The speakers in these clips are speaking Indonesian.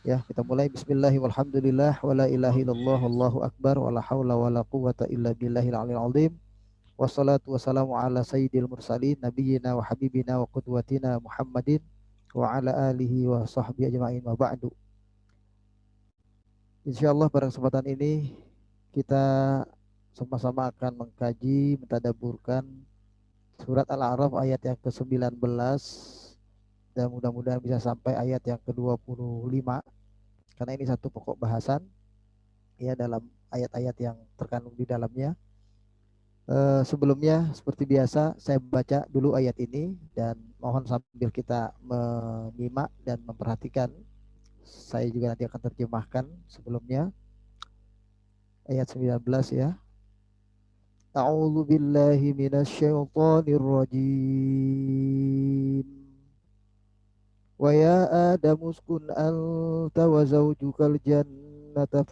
Ya, kita mulai. Bismillah walhamdulillah wala ilaha illallah wallahu akbar wala haula wala quwata illa billahil aliyil azim. Wassalatu wassalamu ala sayyidil mursalin nabiyyina wa habibina wa qudwatina Muhammadin wa ala alihi wa sahbihi ajma'in wa ba'du. Insyaallah pada kesempatan ini kita sama-sama akan mengkaji, mentadaburkan surat Al-A'raf ayat yang ke-19 dan mudah-mudahan bisa sampai ayat yang ke-25 karena ini satu pokok bahasan ya dalam ayat-ayat yang terkandung di dalamnya. Sebelumnya seperti biasa saya baca dulu ayat ini dan mohon sambil kita menyimak dan memperhatikan. Saya juga nanti akan terjemahkan sebelumnya ayat 19 ya. A'udzu billahi minasyaitonir rajim. Wa ya Adam uskun anta wa zawjukal jannata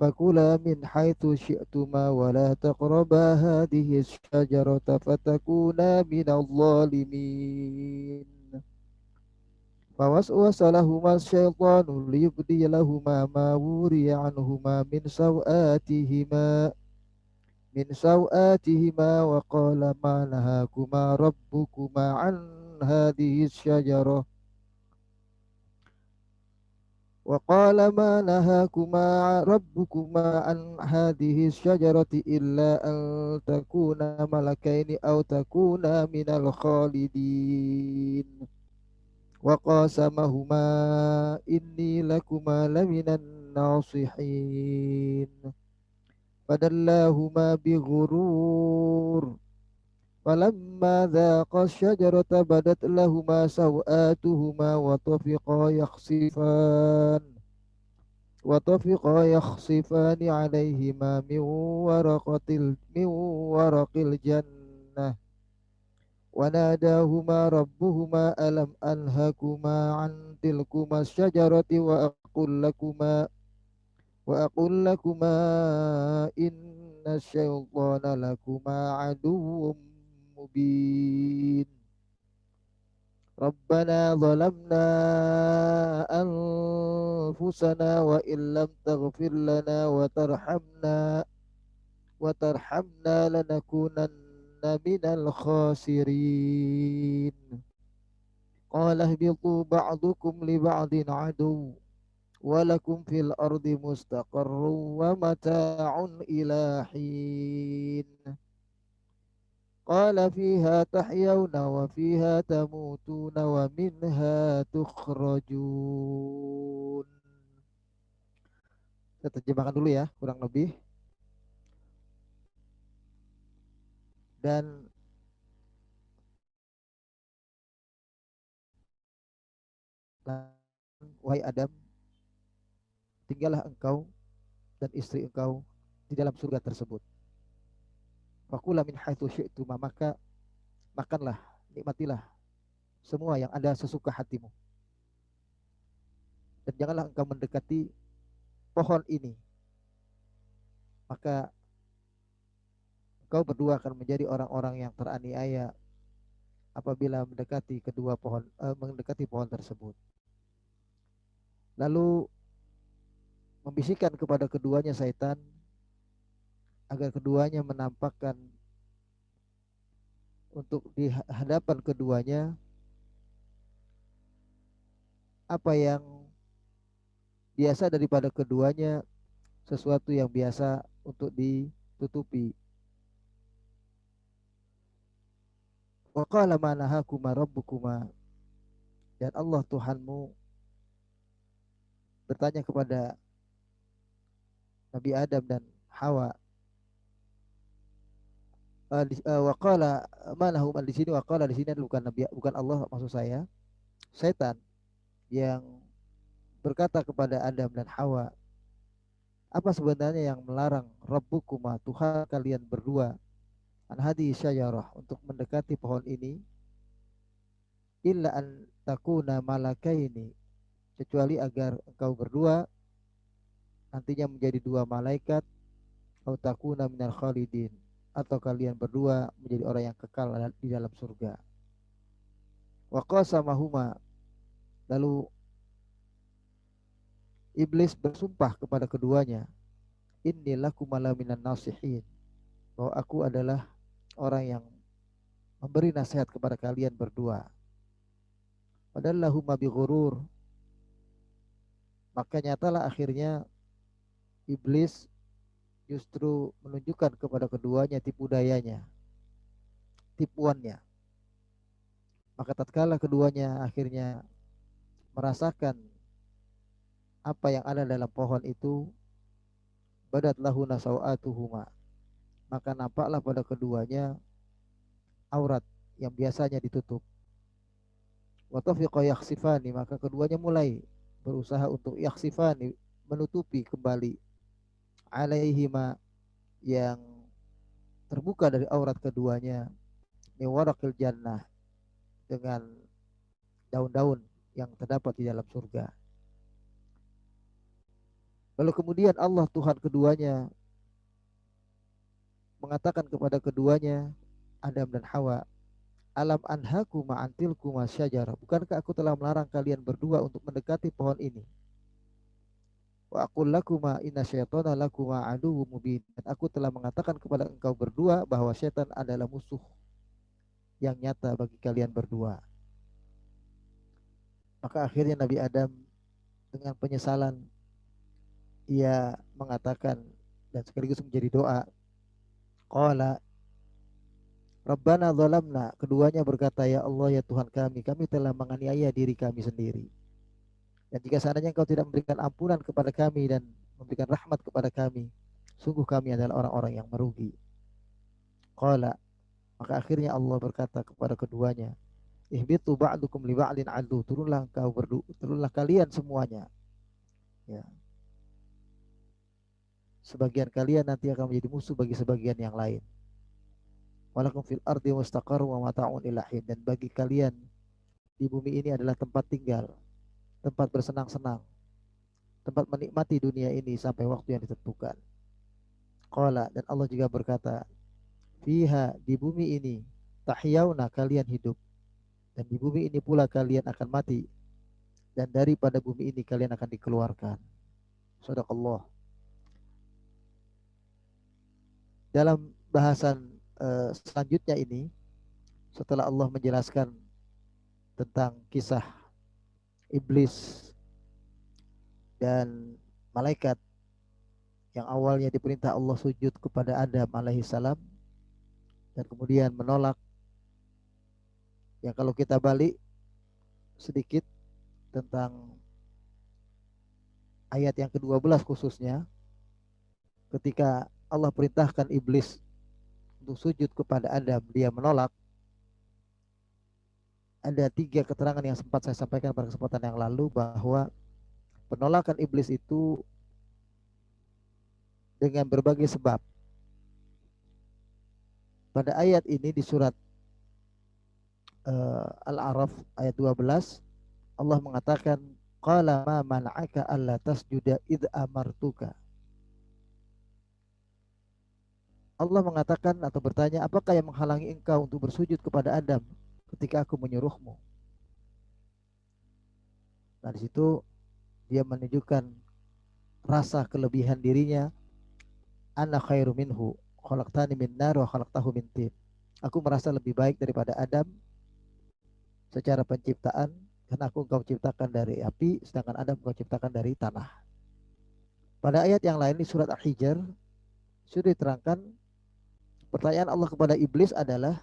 فكلا من حيث شئتما ولا تقربا هذه الشجرة فتكونا من الظالمين فوسوس لهما الشيطان ليبدي لهما ما وري عنهما من سوآتهما وقال ما نهاكما ربكما عن هذه الشجرة وقال ما نهاكما ربكما عن هذه الشجرة إلا أن تكونا ملكين أو تكونا من الخالدين وقاسمهما إني لكما لمن الناصحين فدلاهما بغرور فلما ذاقا الشجرة بدت لهما سوآتهما وطفقا يخصفان عليهما من ورق الجنة وناداهما ربهما ألم أنهكما عن تلكما الشجرة وأقول لكما إن الشيطان لكما عدو مبين ربنا ظلمنا أنفسنا وإن لم تغفر لنا وترحمنا لنكونن من الخاسرين قال اهبطوا بعضكم لبعض عدو ولكم في الأرض مستقر ومتاع إلى حين قال فيها تحيون وفيها تموتون ومنها تخرجون. Saya terjemahkan dulu ya kurang lebih. Dan wahai Adam, tinggallah engkau dan istri engkau di dalam surga tersebut. Fakula min haitsu syi'tuma, maka makanlah, nikmatilah semua yang ada sesuka hatimu. Dan janganlah engkau mendekati pohon ini, maka engkau berdua akan menjadi orang-orang yang teraniaya apabila mendekati pohon tersebut. Lalu membisikkan kepada keduanya syaitan agar keduanya menampakkan untuk di hadapan keduanya apa yang biasa daripada keduanya, sesuatu yang biasa untuk ditutupi. Wa qala ma nahakuma rabbukuma, dan Allah Tuhanmu bertanya kepada Nabi Adam dan Hawa. Waqala manahum di sini, waqala di sini bukan Nabi, bukan Allah maksud saya. Setan yang berkata kepada Adam dan Hawa, apa sebenarnya yang melarang Rabbukuma, Tuhan kalian berdua, an hadhihi syajarah, untuk mendekati pohon ini, illa an takuna malakaini, kecuali agar engkau berdua nantinya menjadi dua malaikat, atau takuna minal khalidin, atau kalian berdua menjadi orang yang kekal di dalam surga. Wa qasamahuma, lalu Iblis bersumpah kepada keduanya, inni lakum minan nasihin, bahwa aku adalah orang yang memberi nasihat kepada kalian berdua. Padahal lahuma bighurur, maka nyatalah akhirnya iblis justru menunjukkan kepada keduanya tipu dayanya, tipuannya. Maka tatkala keduanya akhirnya merasakan apa yang ada dalam pohon itu, badat lahuna sawatuhuma, maka nampaklah pada keduanya aurat yang biasanya ditutup. Wa tafiqa yakhsifani, maka keduanya mulai berusaha untuk yakhsifani, menutupi kembali alaihima, yang terbuka dari aurat keduanya, min waraqil jannah, dengan daun-daun yang terdapat di dalam surga. Lalu kemudian Allah Tuhan keduanya mengatakan kepada keduanya, Adam dan Hawa, alam anhaku ma'antilku syajarah, bukankah aku telah melarang kalian berdua untuk mendekati pohon ini? Wa aqul lakuma inna syaitana lakuma aduwwum mubin, dan aku telah mengatakan kepada engkau berdua bahwa syaitan adalah musuh yang nyata bagi kalian berdua. Maka akhirnya Nabi Adam dengan penyesalan, ia mengatakan dan sekaligus menjadi doa, qala Rabbana zalamna, keduanya berkata, ya Allah ya Tuhan kami telah menganiaya diri kami sendiri. Dan jika seandainya engkau tidak memberikan ampunan kepada kami dan memberikan rahmat kepada kami, sungguh kami adalah orang-orang yang merugi. Qala, maka akhirnya Allah berkata kepada keduanya, ihbitu ba'dukum li ba'din adu, turunlah kalian semuanya. Ya. Sebagian kalian nanti akan menjadi musuh bagi sebagian yang lain. Walakum fil ardi mustaqarrun wa mata'un ilahin, dan bagi kalian di bumi ini adalah tempat tinggal, tempat bersenang-senang, tempat menikmati dunia ini sampai waktu yang ditentukan. Qala, dan Allah juga berkata, fiha, di bumi ini, tahyauna, kalian hidup, dan di bumi ini pula kalian akan mati, dan daripada bumi ini kalian akan dikeluarkan. Sadaqallah. Dalam bahasan selanjutnya ini, setelah Allah menjelaskan tentang kisah iblis dan malaikat yang awalnya diperintah Allah sujud kepada Adam alaihissalam dan kemudian menolak, yang kalau kita balik sedikit tentang ayat yang ke-12 khususnya, ketika Allah perintahkan iblis untuk sujud kepada Adam, dia menolak. Ada 3 keterangan yang sempat saya sampaikan pada kesempatan yang lalu, bahwa penolakan iblis itu dengan berbagai sebab. Pada ayat ini di surat Al-A'raf ayat 12, Allah mengatakan, qala ma man'aka alla tasjuda id amartuka. Allah mengatakan atau bertanya, apakah yang menghalangi engkau untuk bersujud kepada Adam ketika aku menyuruhmu? Nah, di situ dia menunjukkan rasa kelebihan dirinya. Ana khairu minhu, khalaqtani min nar wa khalaqtahu min tin. Aku merasa lebih baik daripada Adam secara penciptaan, karena aku engkau ciptakan dari api, sedangkan Adam engkau ciptakan dari tanah. Pada ayat yang lain di surat Al-Hijr sudah diterangkan, pertanyaan Allah kepada iblis adalah,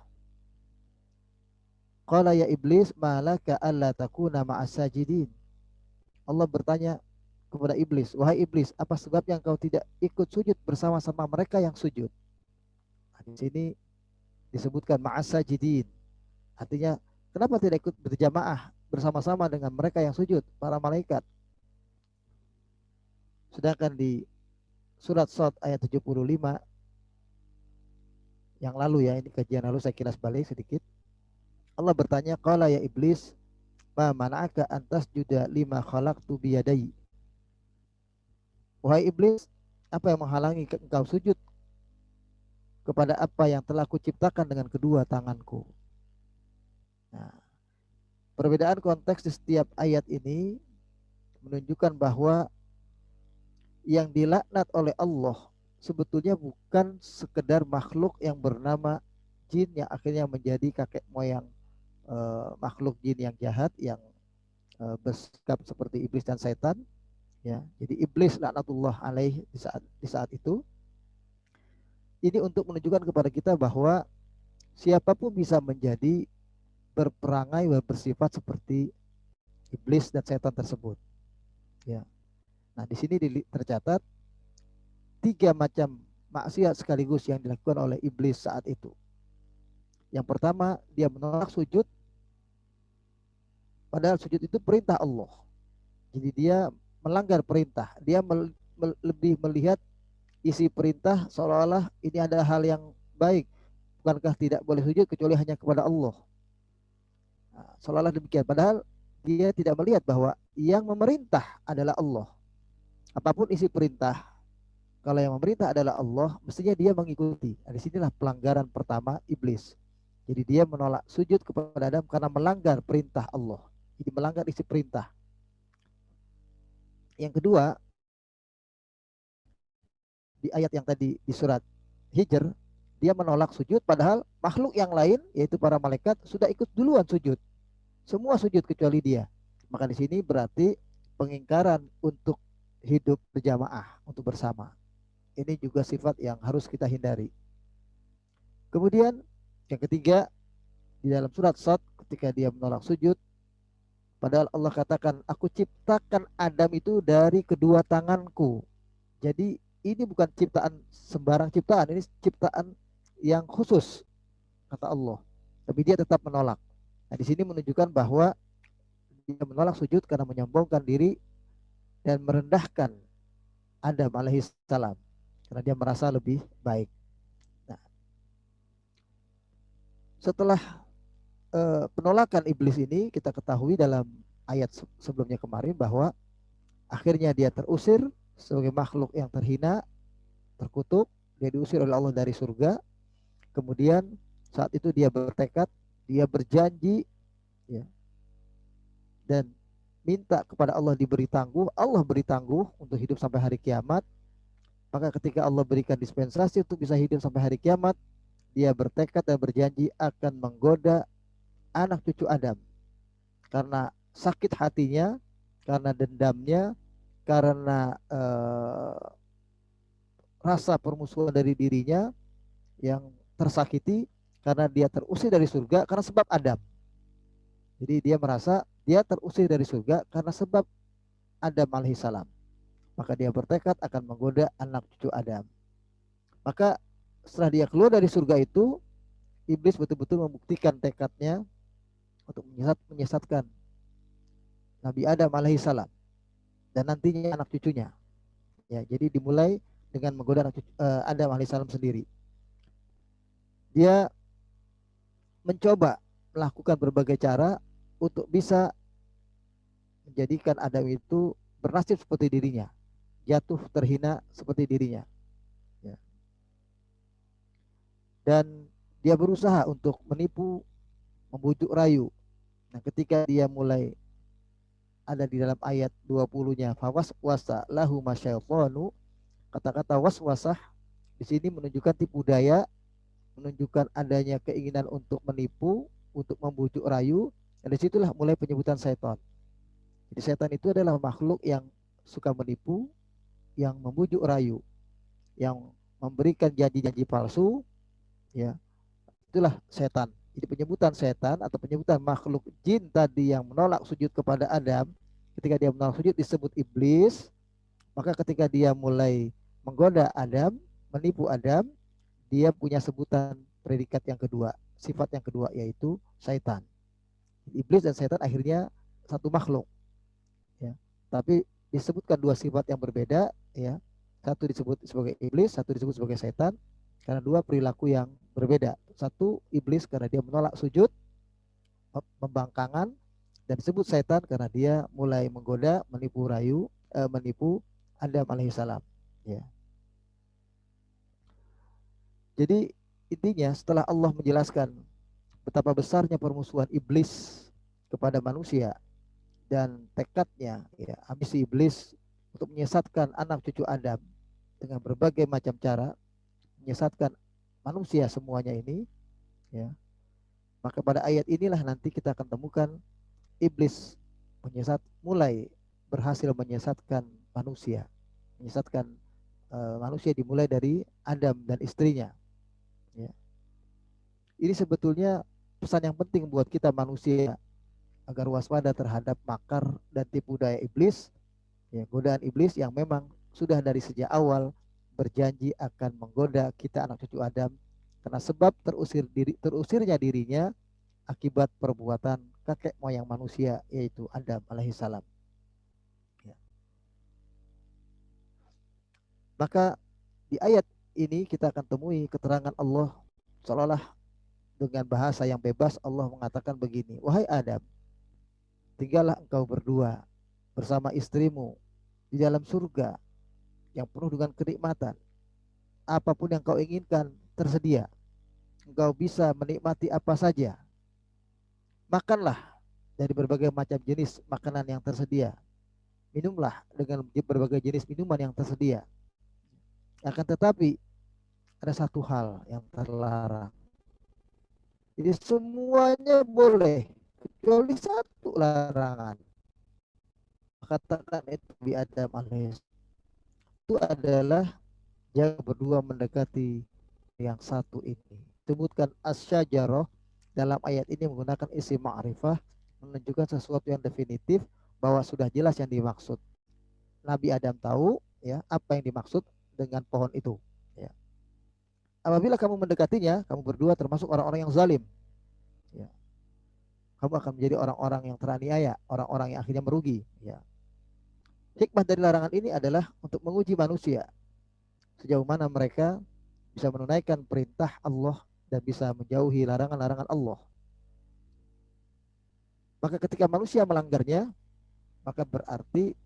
qala ya iblis malaka alla takuna ma'as sajidin. Allah bertanya kepada iblis, wahai iblis, apa sebabnya engkau tidak ikut sujud bersama-sama mereka yang sujud? Nah, di sini disebutkan ma'as sajidin, artinya kenapa tidak ikut berjamaah bersama-sama dengan mereka yang sujud, para malaikat? Sedangkan di surat Shad ayat 75 yang lalu, ya ini kajian lalu, saya kilas balik sedikit. Allah bertanya, qala ya iblis ma mana'aka antas juda lima khalaqtu biyadai. Wahai iblis, apa yang menghalangi engkau sujud kepada apa yang telah kuciptakan dengan kedua tanganku? Nah, perbedaan konteks di setiap ayat ini menunjukkan bahwa yang dilaknat oleh Allah sebetulnya bukan sekedar makhluk yang bernama jin yang akhirnya menjadi kakek moyang makhluk jin yang jahat yang bersikap seperti iblis dan setan, ya. Jadi iblis laknatullah alaih di saat itu ini untuk menunjukkan kepada kita bahwa siapapun bisa menjadi berperangai bersifat seperti iblis dan setan tersebut, ya. Nah, di sini tercatat tiga macam maksiat sekaligus yang dilakukan oleh iblis saat itu. Yang pertama, dia menolak sujud, padahal sujud itu perintah Allah. Jadi dia melanggar perintah. Dia lebih melihat isi perintah seolah-olah ini adalah hal yang baik. Bukankah tidak boleh sujud kecuali hanya kepada Allah? Nah, seolah-olah demikian. Padahal dia tidak melihat bahwa yang memerintah adalah Allah. Apapun isi perintah, kalau yang memerintah adalah Allah, mestinya dia mengikuti. Nah, disinilah pelanggaran pertama iblis. Jadi dia menolak sujud kepada Adam karena melanggar perintah Allah. Jadi melanggar isi perintah. Yang kedua, di ayat yang tadi di surat Hijr, dia menolak sujud padahal makhluk yang lain yaitu para malaikat sudah ikut duluan sujud. Semua sujud kecuali dia. Maka di sini berarti pengingkaran untuk hidup berjamaah, untuk bersama. Ini juga sifat yang harus kita hindari. Kemudian yang ketiga, di dalam surat Shad ketika dia menolak sujud, padahal Allah katakan, aku ciptakan Adam itu dari kedua tanganku. Jadi ini bukan ciptaan sembarang ciptaan, ini ciptaan yang khusus, kata Allah. Tapi dia tetap menolak. Nah, di sini menunjukkan bahwa dia menolak sujud karena menyombongkan diri dan merendahkan Adam alaihissalam karena dia merasa lebih baik. Nah, setelah penolakan iblis ini kita ketahui dalam ayat sebelumnya kemarin bahwa akhirnya dia terusir sebagai makhluk yang terhina, terkutuk, dia diusir oleh Allah dari surga. Kemudian saat itu dia bertekad, dia berjanji, ya, dan minta kepada Allah diberi tangguh. Allah beri tangguh untuk hidup sampai hari kiamat. Maka ketika Allah berikan dispensasi untuk bisa hidup sampai hari kiamat, dia bertekad dan berjanji akan menggoda anak cucu Adam karena sakit hatinya, karena dendamnya, karena rasa permusuhan dari dirinya yang tersakiti karena dia terusir dari surga karena sebab Adam. Jadi dia merasa dia terusir dari surga karena sebab Adam alaihissalam. Maka dia bertekad akan menggoda anak cucu Adam. Maka setelah dia keluar dari surga itu, iblis betul-betul membuktikan tekadnya untuk menyesatkan Nabi Adam alaihissalam dan nantinya anak cucunya. Ya, jadi dimulai dengan menggoda anak cucu, Adam alaihissalam sendiri. Dia mencoba melakukan berbagai cara untuk bisa menjadikan Adam itu bernasib seperti dirinya, jatuh terhina seperti dirinya. Ya. Dan dia berusaha untuk menipu, membujuk rayu. Nah, ketika dia mulai ada di dalam ayat 20-nya, fawaswasa lahu masyaitanu, kata-kata waswasah di sini menunjukkan tipu daya, menunjukkan adanya keinginan untuk menipu, untuk membujuk rayu, dan disitulah mulai penyebutan setan. Jadi setan itu adalah makhluk yang suka menipu, yang membujuk rayu, yang memberikan janji-janji palsu, ya. Itulah setan. Jadi penyebutan setan atau penyebutan makhluk jin tadi yang menolak sujud kepada Adam, ketika dia menolak sujud disebut iblis. Maka ketika dia mulai menggoda Adam, menipu Adam, dia punya sebutan predikat yang kedua, sifat yang kedua, yaitu syaitan. Iblis dan syaitan akhirnya satu makhluk, ya. Tapi disebutkan dua sifat yang berbeda, ya. Satu disebut sebagai iblis, satu disebut sebagai syaitan, karena dua perilaku yang berbeda. Satu iblis karena dia menolak sujud, pembangkangan, dan disebut setan karena dia mulai menggoda, menipu rayu, menipu Adam alaihissalam, ya. Jadi intinya setelah Allah menjelaskan betapa besarnya permusuhan iblis kepada manusia dan tekadnya, ya, ambisi iblis untuk menyesatkan anak cucu Adam dengan berbagai macam cara, menyesatkan manusia semuanya ini, ya. Maka pada ayat inilah nanti kita akan temukan iblis mulai berhasil menyesatkan manusia, menyesatkan manusia dimulai dari Adam dan istrinya. Ya. Ini sebetulnya pesan yang penting buat kita manusia agar waspada terhadap makar dan tipu daya iblis, ya, godaan iblis yang memang sudah dari sejak awal berjanji akan menggoda kita anak cucu Adam karena sebab terusirnya dirinya akibat perbuatan kakek moyang manusia yaitu Adam alaihissalam. Ya. Maka di ayat ini kita akan temui keterangan Allah seolah-olah dengan bahasa yang bebas Allah mengatakan begini, wahai Adam, tinggallah engkau berdua bersama istrimu di dalam surga yang penuh dengan kenikmatan. Apapun yang kau inginkan tersedia. Engkau bisa menikmati apa saja. Makanlah dari berbagai macam jenis makanan yang tersedia. Minumlah dengan berbagai jenis minuman yang tersedia. Akan tetapi ada satu hal yang terlarang. Jadi semuanya boleh kecuali satu larangan. Katakan itu Nabi Adam alaihissalam itu adalah jangan berdua mendekati yang satu ini. Sebutkan asyajarah dalam ayat ini menggunakan isim ma'rifah menunjukkan sesuatu yang definitif bahwa sudah jelas yang dimaksud. Nabi Adam tahu ya apa yang dimaksud dengan pohon itu. Ya. Apabila kamu mendekatinya, kamu berdua termasuk orang-orang yang zalim. Ya. Kamu akan menjadi orang-orang yang teraniaya, orang-orang yang akhirnya merugi. Ya. Hikmah dari larangan ini adalah untuk menguji manusia sejauh mana mereka bisa menunaikan perintah Allah dan bisa menjauhi larangan-larangan Allah. Maka ketika manusia melanggarnya, maka berarti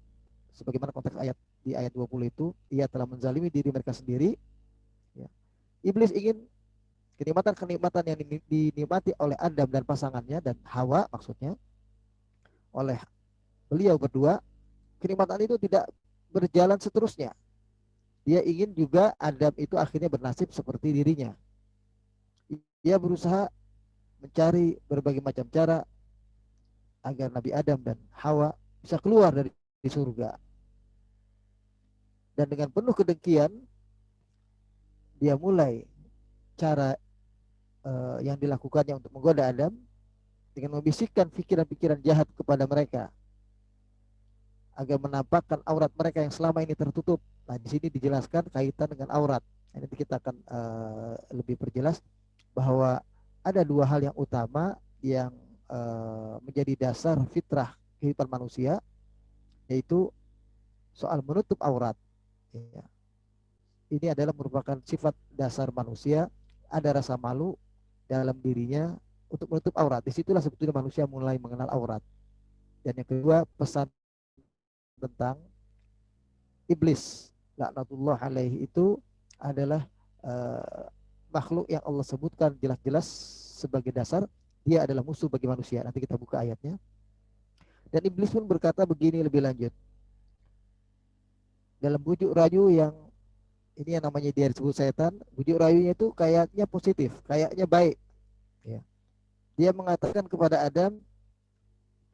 sebagaimana konteks ayat di ayat 20 itu, ia telah menzalimi diri mereka sendiri. Ya. Iblis ingin kenikmatan-kenikmatan yang dinikmati oleh Adam dan pasangannya dan Hawa maksudnya oleh beliau berdua, kenikmatan itu tidak berjalan seterusnya. Dia ingin juga Adam itu akhirnya bernasib seperti dirinya. Dia berusaha mencari berbagai macam cara agar Nabi Adam dan Hawa bisa keluar dari surga. Dan dengan penuh kedengkian, dia mulai cara yang dilakukannya untuk menggoda Adam dengan membisikkan pikiran-pikiran jahat kepada mereka agar menampakkan aurat mereka yang selama ini tertutup. Nah, di sini dijelaskan kaitan dengan aurat. Nanti kita akan lebih perjelas bahwa ada dua hal yang utama yang menjadi dasar fitrah kehidupan manusia, yaitu soal menutup aurat. Ya. Ini adalah merupakan sifat dasar manusia, ada rasa malu dalam dirinya untuk menutup aurat. Disitulah sebetulnya manusia mulai mengenal aurat. Dan yang kedua, pesan tentang iblis laknatullah alaihi itu adalah makhluk yang Allah sebutkan jelas-jelas sebagai dasar dia adalah musuh bagi manusia. Nanti kita buka ayatnya. Dan iblis pun berkata begini lebih lanjut. Dalam bujuk rayu yang ini yang namanya dia disebut setan, bujuk rayunya itu kayaknya positif, kayaknya baik. Ya. Dia mengatakan kepada Adam,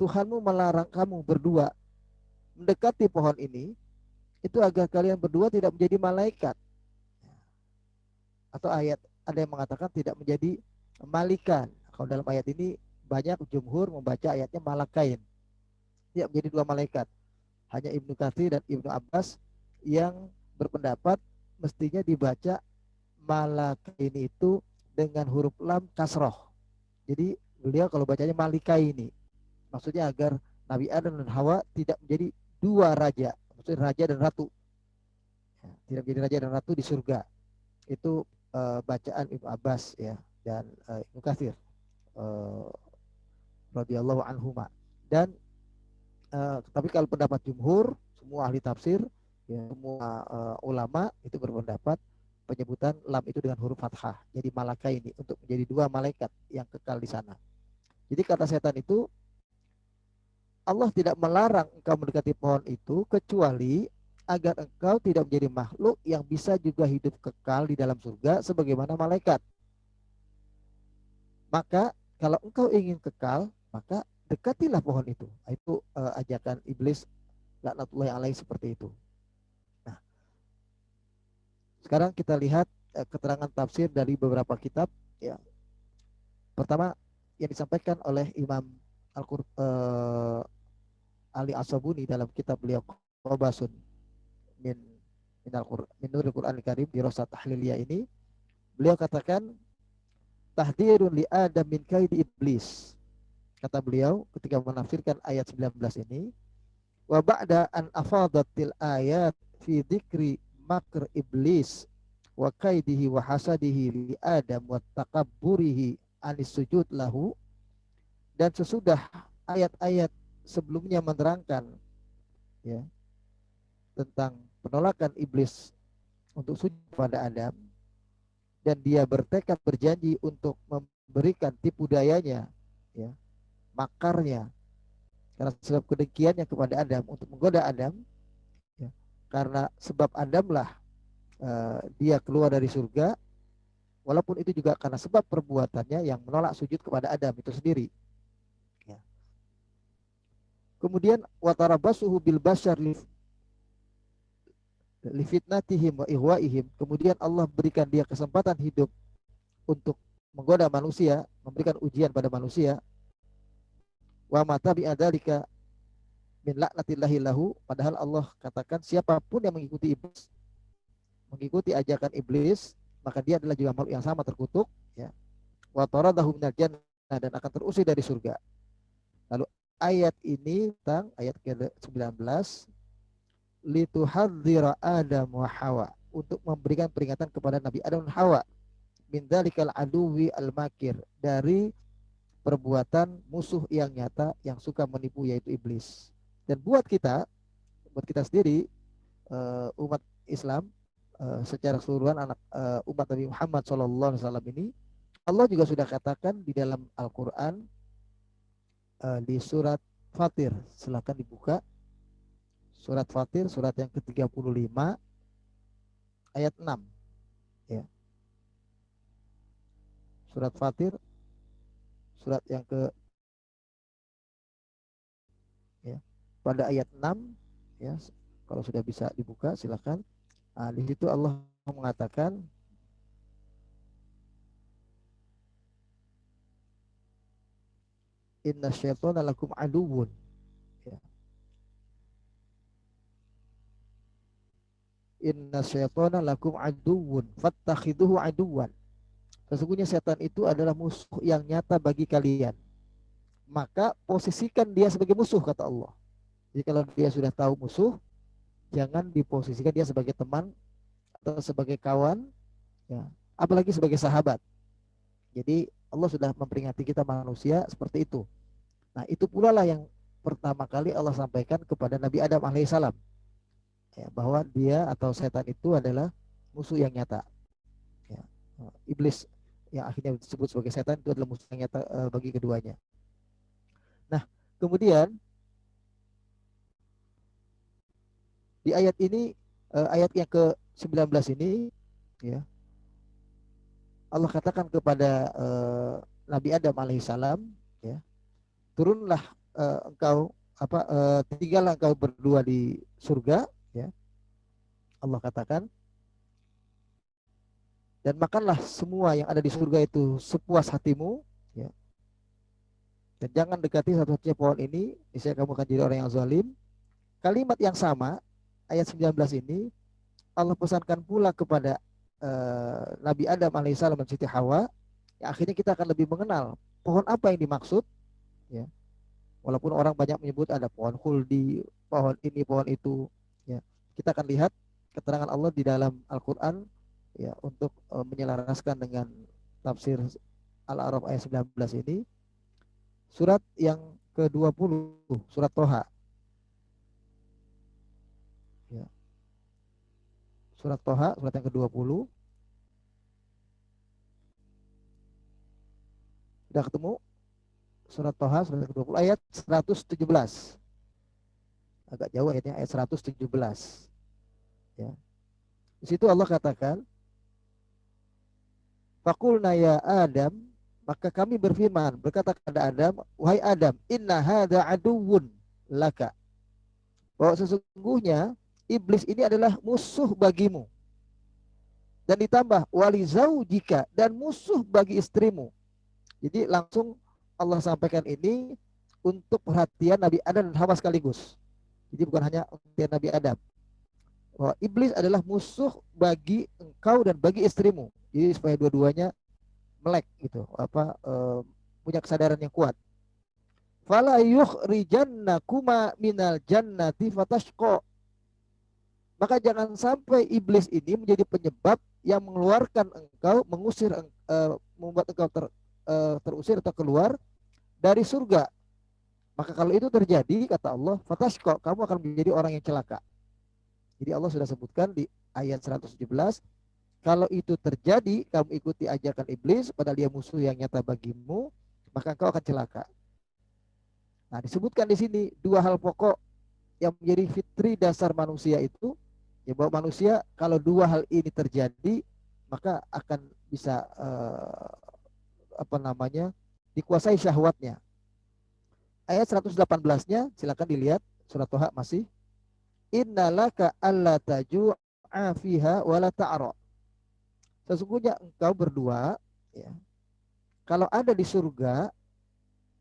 Tuhanmu melarang kamu berdua mendekati pohon ini, itu agar kalian berdua tidak menjadi malaikat. Atau ayat ada yang mengatakan tidak menjadi malikan. Kalau dalam ayat ini banyak jumhur membaca ayatnya malakain. Tidak menjadi dua malaikat. Hanya Ibnu Katsir dan Ibnu Abbas yang berpendapat mestinya dibaca malakain itu dengan huruf lam kasroh. Jadi beliau kalau bacanya malikaini, maksudnya agar Nabi Adam dan Hawa tidak menjadi dua raja, maksudnya raja dan ratu. Ya, tidak menjadi raja dan ratu di surga. Itu bacaan Ibnu Abbas ya dan Ibnu Katsir radhiyallahu anhuma. Dan tapi kalau pendapat jumhur, semua ahli tafsir, ya, semua ulama itu berpendapat penyebutan lam itu dengan huruf fathah. Jadi malaka ini untuk menjadi dua malaikat yang kekal di sana. Jadi kata setan itu, Allah tidak melarang engkau mendekati pohon itu kecuali agar engkau tidak menjadi makhluk yang bisa juga hidup kekal di dalam surga sebagaimana malaikat. Maka kalau engkau ingin kekal, maka dekatilah pohon itu. Itu ajakan iblis laknatullahi alaihi seperti itu. Nah, sekarang kita lihat keterangan tafsir dari beberapa kitab. Ya, pertama yang disampaikan oleh Imam Ali As-Sabuni dalam kitab beliau Qabasun min min Nurul Quran Karim di Rosa Tahliliyah ini, beliau katakan tahdirun li Adam min kaidi iblis. Kata beliau ketika menafsirkan ayat 19 ini, wa ba'da an afadatil ayat fi dzikri makr iblis wa kaidihi wa hasadihi li Adam wa takabburihi anis sujud lahu, dan sesudah ayat-ayat sebelumnya menerangkan ya tentang penolakan iblis untuk sujud pada Adam, dan dia bertekad berjanji untuk memberikan tipu dayanya, ya, makarnya, karena sebab kedengkiannya kepada Adam untuk menggoda Adam, ya, karena sebab Adamlah dia keluar dari surga, walaupun itu juga karena sebab perbuatannya yang menolak sujud kepada Adam itu sendiri. Ya. Kemudian watarabasuhu bil bashar lifitnatihim wa ihwaihim, kemudian Allah berikan dia kesempatan hidup untuk menggoda manusia, memberikan ujian pada manusia. Wa mata bi'adzalika min laknatillahi lahu, padahal Allah katakan siapapun yang mengikuti iblis, mengikuti ajakan iblis, maka dia adalah juga makhluk yang sama terkutuk, ya. Wa taradahu minal jannah, dan akan terusir dari surga. Lalu ayat ini tentang ayat ke-19, lituhadzira Adam wa Hawa, untuk memberikan peringatan kepada Nabi Adam dan Hawa, min dzalikal aduwi al-makir, dari perbuatan musuh yang nyata yang suka menipu, yaitu iblis. Dan buat kita sendiri, umat Islam secara keseluruhan, anak umat Nabi Muhammad SAW ini, Allah juga sudah katakan di dalam Al-Quran, di surat Fatir. Silakan dibuka surat Fatir, surat yang ke-35 ayat 6, ya. Surat Fatir, surat yang ke, ya, pada ayat 6, ya. Kalau sudah bisa dibuka silakan. Di situ Allah mengatakan, inna syaitana lakum aduwwun, ya. Inna syaitana lakum aduwwun fattakhiduhu aduwwan. Sesungguhnya setan itu adalah musuh yang nyata bagi kalian, maka posisikan dia sebagai musuh, kata Allah. Jadi kalau dia sudah tahu musuh, jangan diposisikan dia sebagai teman atau sebagai kawan, ya, apalagi sebagai sahabat. Jadi Allah sudah memperingati kita manusia seperti itu. Nah, itu pula lah yang pertama kali Allah sampaikan kepada Nabi Adam alaihissalam, ya, bahwa dia atau setan itu adalah musuh yang nyata, ya. Iblis yang akhirnya disebut sebagai setan itu adalah musuh yang nyata bagi keduanya. Nah, kemudian di ayat ini, ayat yang ke-19 ini, ya, Allah katakan kepada Nabi Adam alaihissalam, ya, turunlah engkau, tinggallah engkau berdua di surga, ya. Allah katakan, dan makanlah semua yang ada di surga itu sepuas hatimu, ya. Dan jangan dekati satu-satunya pohon ini, niscaya kamu akan jadi orang yang zalim. Kalimat yang sama ayat 19 ini Allah pesankan pula kepada Nabi Adam alaihissalam dan Siti Hawa. Ya, akhirnya kita akan lebih mengenal pohon apa yang dimaksud, ya. Walaupun orang banyak menyebut ada pohon khuldi, pohon ini, pohon itu, ya. Kita akan lihat keterangan Allah di dalam Al-Quran, ya, untuk menyelaraskan dengan tafsir Al-A'raf ayat 19 ini. Surat yang ke-20, surat Toha, ya. Surat Toha, surat yang ke-20. Sudah ketemu? Surat Toha, surat yang ke-20 ayat 117. Agak jauh ayatnya, ayat 117. Ya. Di situ Allah katakan, Faqulna ya Adam, maka kami berfirman, berkata kepada Adam, wahai Adam, inna hadza aduwwun laka. Bahwa sesungguhnya iblis ini adalah musuh bagimu. Dan ditambah wali zaujika, dan musuh bagi istrimu. Jadi langsung Allah sampaikan ini untuk perhatian Nabi Adam dan Hawa sekaligus. Jadi bukan hanya perhatian Nabi Adam. Bahwa iblis adalah musuh bagi engkau dan bagi istrimu. Jadi supaya dua-duanya melek gitu, punya kesadaran yang kuat. Fala yukhrijannakuma minal jannati fatashqa. Maka jangan sampai iblis ini menjadi penyebab yang mengeluarkan engkau, mengusir, membuat engkau terusir atau keluar dari surga. Maka kalau itu terjadi, kata Allah, fatashqa, kamu akan menjadi orang yang celaka. Jadi Allah sudah sebutkan di ayat 117, kalau itu terjadi, kamu ikuti ajakan iblis, padahal dia musuh yang nyata bagimu, maka engkau akan celaka. Nah, disebutkan di sini dua hal pokok yang menjadi fitri dasar manusia itu, ya bahwa manusia kalau dua hal ini terjadi, maka akan bisa dikuasai syahwatnya. Ayat 118-nya silakan dilihat, surat Toha masih. Innalaka alla taju'a fiha wala ta'ra. Sesungguhnya engkau berdua, ya, kalau ada di surga,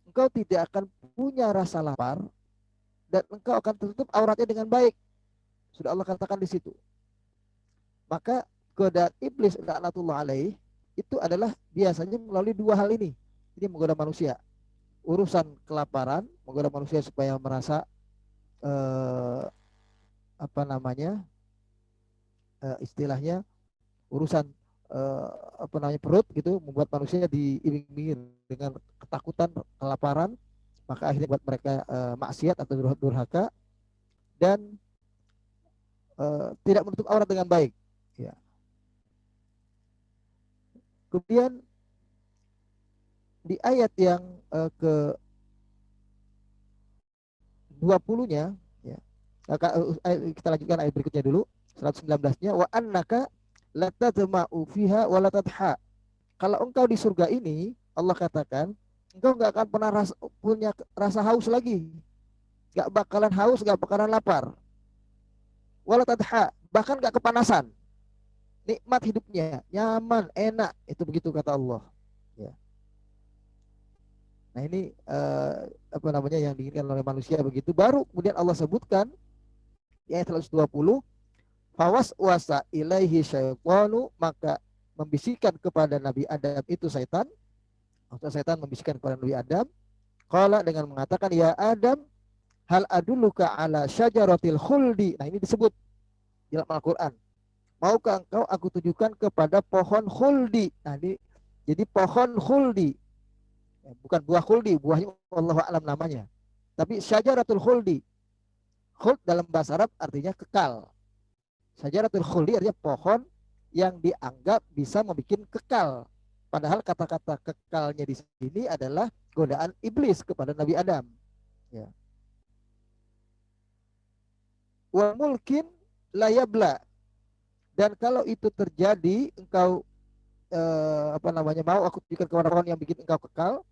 engkau tidak akan punya rasa lapar dan engkau akan tertutup auratnya dengan baik. Sudah Allah katakan di situ. Maka godaan iblis laknatullah alaih itu adalah biasanya melalui dua hal ini. Ini menggoda manusia. Urusan kelaparan, menggoda manusia supaya merasa istilahnya urusan perut gitu, membuat manusia diiming-iming dengan ketakutan, kelaparan, maka akhirnya buat mereka maksiat atau durhaka dan tidak menutup aurat dengan baik. Ya. Kemudian di ayat yang ke 20-nya, ya. Kita lanjutkan ayat berikutnya dulu, 119-nya, wa annaka latadma'u fiha wa latadha. Kalau engkau di surga ini, Allah katakan, engkau nggak akan pernah punya rasa haus lagi. Nggak bakalan haus, nggak bakalan lapar. Wa latadha, bahkan nggak kepanasan. Nikmat hidupnya, nyaman, enak, itu begitu kata Allah. Ya. Nah ini yang diinginkan oleh manusia begitu. Baru kemudian Allah sebutkan di ayat 120, fawas wasa ilaihi syaitanu, maka membisikkan kepada Nabi Adam itu setan. Maksudnya setan membisikkan kepada Nabi Adam, qala, dengan mengatakan, ya Adam, hal adulluka ala syajaratil khuldi. Nah ini disebut dalam Al-Quran. Maukah engkau aku tunjukkan kepada pohon khuldi. Nah ini jadi pohon khuldi, bukan buah khuldi, buahnya wallahu a'lam namanya, tapi syajaratul khuldi. Khuld dalam bahasa Arab artinya kekal. Syajaratul khuldi artinya pohon yang dianggap bisa membuat kekal. Padahal kata-kata kekalnya di sini adalah godaan iblis kepada Nabi Adam. Ya. Wa mulkin layabla. Dan kalau itu terjadi, engkau mau aku tunjukkan kepada pohon yang bikin engkau kekal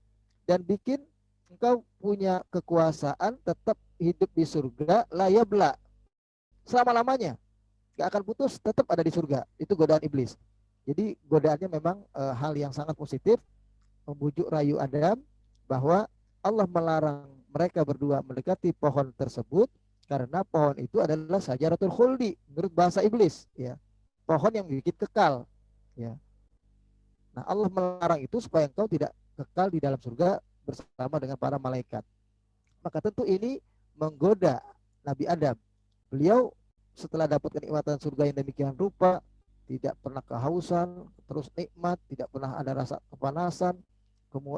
dan bikin engkau punya kekuasaan tetap hidup di surga, layabla, selama-lamanya, gak akan putus, tetap ada di surga. Itu godaan iblis. Jadi godaannya memang hal yang sangat positif, membujuk rayu Adam bahwa Allah melarang mereka berdua mendekati pohon tersebut karena pohon itu adalah syajaratul khuldi menurut bahasa iblis, ya, pohon yang bikin kekal, ya. Nah Allah melarang itu supaya engkau tidak kekal di dalam surga bersama dengan para malaikat. Maka tentu ini menggoda Nabi Adam. Beliau setelah dapat kenikmatan surga yang demikian rupa, tidak pernah kehausan, terus nikmat, tidak pernah ada rasa kepanasan,